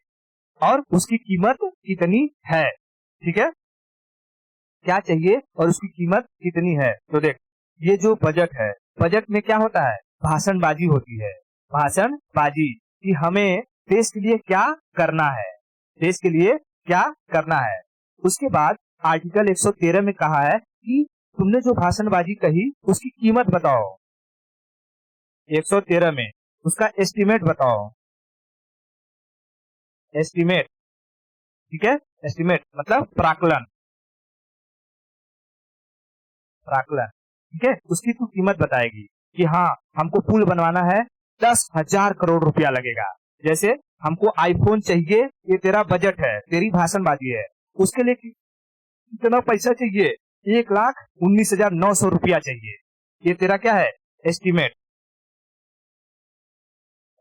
और उसकी कीमत कितनी है। ठीक है, क्या चाहिए और उसकी कीमत कितनी है। तो देख, ये जो बजट है, बजट में क्या होता है? भाषणबाजी होती है। भाषणबाजी कि हमें देश के लिए क्या करना है, देश के लिए क्या करना है। उसके बाद आर्टिकल 113 में कहा है कि तुमने जो भाषणबाजी कही उसकी कीमत बताओ। 113 में उसका एस्टिमेट बताओ। एस्टिमेट। ठीक है, एस्टिमेट मतलब प्राकलन। ठीक है, उसकी तू कीमत बताएगी कि हाँ हमको पुल बनवाना है, 10,000 करोड़ रुपया लगेगा। जैसे हमको आईफोन चाहिए, ये तेरा बजट है, तेरी भाषणबाजी है। उसके लिए कितना पैसा चाहिए? 1,19,900 रुपया चाहिए। ये तेरा क्या है? एस्टिमेट।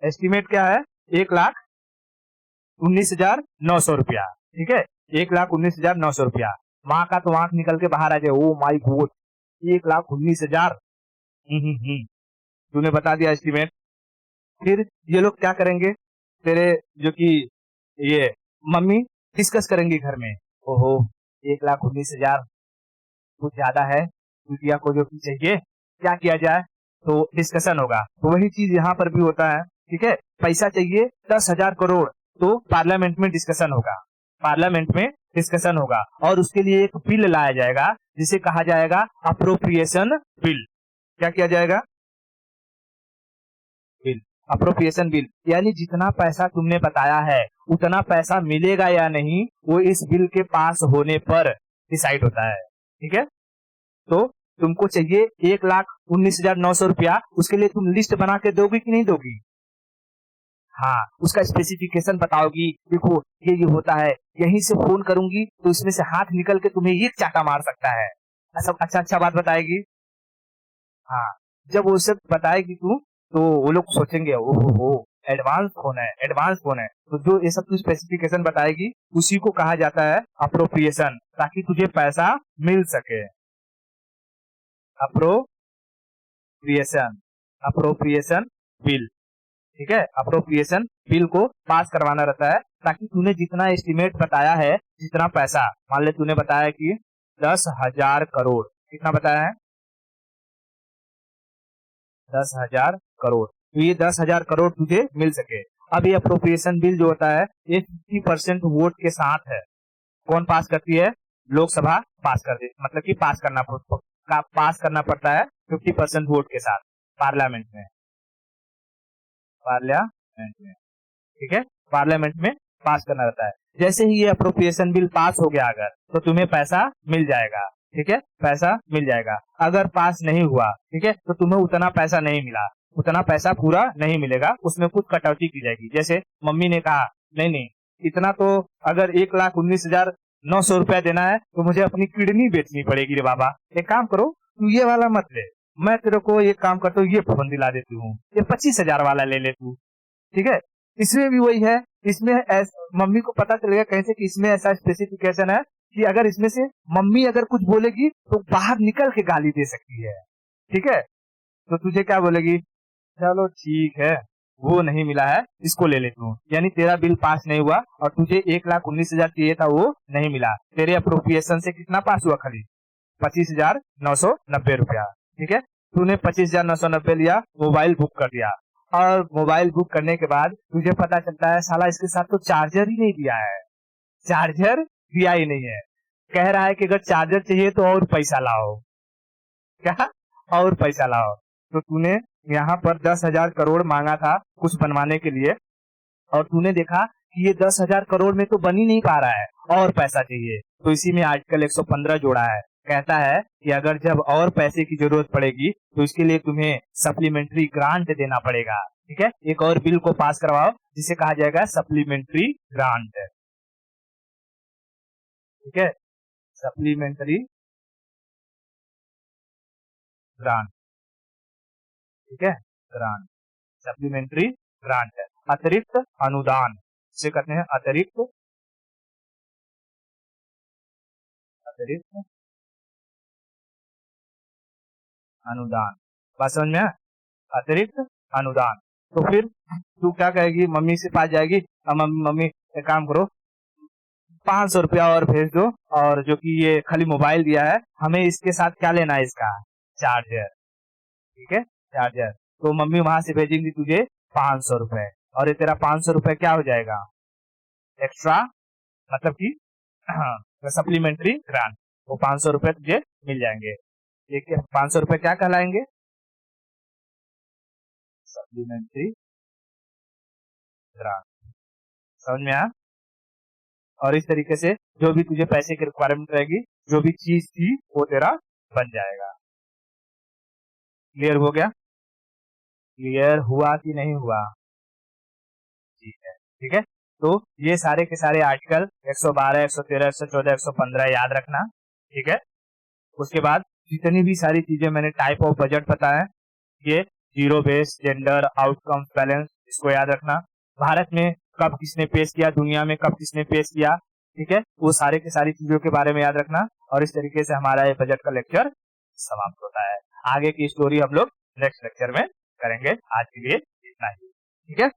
एस्टिमेट क्या है? 1,19,900 रुपया। ठीक है, 1,19,900 रुपया। माँ का तो आंख निकल के बाहर आ जाए, ओ माई गॉड, 1,19,000। तूने बता दिया एस्टिमेट। फिर ये लोग क्या करेंगे? तेरे जो कि ये मम्मी डिस्कस करेंगी घर में, ओहो 1,19,000 कुछ ज्यादा है, बिटिया को जो कि चाहिए, क्या किया जाए? तो डिस्कशन होगा। तो वही चीज यहाँ पर भी होता है। ठीक है, पैसा चाहिए 10,000 करोड़, तो पार्लियामेंट में डिस्कशन होगा। और उसके लिए एक बिल लाया जाएगा जिसे कहा जाएगा अप्रोप्रिएशन बिल। क्या किया जाएगा? बिल। अप्रोप्रिएशन बिल यानी जितना पैसा तुमने बताया है उतना पैसा मिलेगा या नहीं, वो इस बिल के पास होने पर डिसाइड होता है। ठीक है, तो तुमको चाहिए 1,19,900 रुपया, उसके लिए तुम लिस्ट बना के दोगी कि नहीं दोगी? हाँ, उसका स्पेसिफिकेशन बताओगी, देखो ये होता है, यहीं से फोन करूंगी तो इसमें से हाथ निकल के तुम्हें एक चाटा मार सकता है, सब अच्छा अच्छा बात बताएगी। हाँ, जब वो सब बताएगी तू, तो वो लोग सोचेंगे ओहो एडवांस फोन है, एडवांस फोन है। तो जो ये सब तू स्पेसिफिकेशन बताएगी उसी को कहा जाता है अप्रोप्रिएशन, ताकि तुझे पैसा मिल सके। अप्रोप्रिएशन, अप्रोप्रिएशन बिल, ठीक है, अप्रोप्रिएशन बिल को पास करवाना रहता है, ताकि तूने जितना एस्टिमेट बताया है, जितना पैसा, मान ले तूने बताया कि 10,000 करोड़, कितना बताया है? 10,000 करोड़, तो ये 10,000 करोड़ तुझे मिल सके। अब ये अप्रोप्रिएशन बिल जो होता है ये 50% वोट के साथ है। कौन पास करती है? लोकसभा पास कर दे, मतलब कि पास करना पड़ता है 50% वोट के साथ पार्लियामेंट में, पार्लियामेंट में, ठीक है, पार्लियामेंट में पास करना रहता है। जैसे ही ये अप्रोप्रिएशन बिल पास हो गया अगर, तो तुम्हें पैसा मिल जाएगा, ठीक है, पैसा मिल जाएगा। अगर पास नहीं हुआ, ठीक है, तो तुम्हें उतना पैसा नहीं मिला, उतना पैसा पूरा नहीं मिलेगा, उसमें कुछ कटौती की जाएगी। जैसे मम्मी ने कहा नहीं नहीं, इतना तो अगर 1,19,900 रुपया देना है तो मुझे अपनी किडनी बेचनी पड़ेगी रे बाबा, एक काम करो तू ये वाला मत ले, मैं तेरे को एक काम करता हूँ, ये फोन दिला देती हूँ, ये 25,000 वाला ले ले तू, ठीक है। इसमें भी वही है, इसमें मम्मी को पता चलेगा कैसे कि इसमें ऐसा स्पेसिफिकेशन है कि अगर इसमें से मम्मी अगर कुछ बोलेगी तो बाहर निकल के गाली दे सकती है, ठीक है, तो तुझे क्या बोलेगी, चलो ठीक है, वो नहीं मिला है, इसको ले लेती हूँ, यानी तेरा बिल पास नहीं हुआ और तुझे 1,19,000 चाहिए था, वो नहीं मिला, तेरे अप्रोप्रिएशन से कितना पास हुआ? खाली 25,990 रुपया, ठीक है। तूने 25,990 लिया, मोबाइल बुक कर दिया, और मोबाइल बुक करने के बाद तुझे पता चलता है साला इसके साथ तो चार्जर ही नहीं दिया है, चार्जर दिया ही नहीं है, कह रहा है कि अगर चार्जर चाहिए तो और पैसा लाओ, क्या और पैसा लाओ। तो तूने यहाँ पर 10,000 करोड़ मांगा था कुछ बनवाने के लिए, और तूने देखा कि ये 10,000 करोड़ में तो बन ही नहीं पा रहा है, और पैसा चाहिए, तो इसी में आर्टिकल 115 जोड़ा है, कहता है कि अगर जब और पैसे की जरूरत पड़ेगी तो इसके लिए तुम्हें सप्लीमेंट्री ग्रांट देना पड़ेगा, ठीक है, एक और बिल को पास करवाओ जिसे कहा जाएगा सप्लीमेंट्री ग्रांट, ठीक है, सप्लीमेंट्री ग्रांट, ठीक है, ग्रांट, सप्लीमेंट्री ग्रांट है, अतिरिक्त अनुदान इसे कहते हैं, अतिरिक्त, अतिरिक्त अनुदान, बात समझ में? अतिरिक्त अनुदान। तो फिर तू क्या कहेगी, मम्मी से पास जाएगी, अब मम्मी एक काम करो 500 रुपया और भेज दो, और जो कि ये खाली मोबाइल दिया है, हमें इसके साथ क्या लेना है, इसका चार्जर, ठीक है, चार्जर। तो मम्मी वहां से भेजेंगी तुझे 500 रुपए, और ये तेरा 500 रुपए क्या हो जाएगा, एक्स्ट्रा, मतलब कि सप्लीमेंट्री ग्रांट, वो 500 रुपए तुझे मिल जाएंगे, ठीक है, 500 रुपए क्या कहलाएंगे, सप्लीमेंट्री ग्रांट, समझ में आया? और इस तरीके से जो भी तुझे पैसे की रिक्वायरमेंट रहेगी, जो भी चीज थी वो तेरा बन जाएगा। क्लियर हो गया? क्लियर हुआ कि नहीं हुआ? ठीक है, ठीक है, तो ये सारे के सारे आर्टिकल 112, 113, 114, 115 याद रखना, ठीक है। उसके बाद जितनी भी सारी चीजें मैंने टाइप ऑफ बजट बताया, ये zero base, gender, outcome balance, इसको याद रखना। भारत में कब किसने पेश किया, दुनिया में कब किसने पेश किया, ठीक है, वो सारे के सारी चीजों के बारे में याद रखना। और इस तरीके से हमारा ये बजट का लेक्चर समाप्त होता है। आगे की स्टोरी हम लोग नेक्स्ट लेक्चर में करेंगे। आज के लिए इतना ही, ठीक है।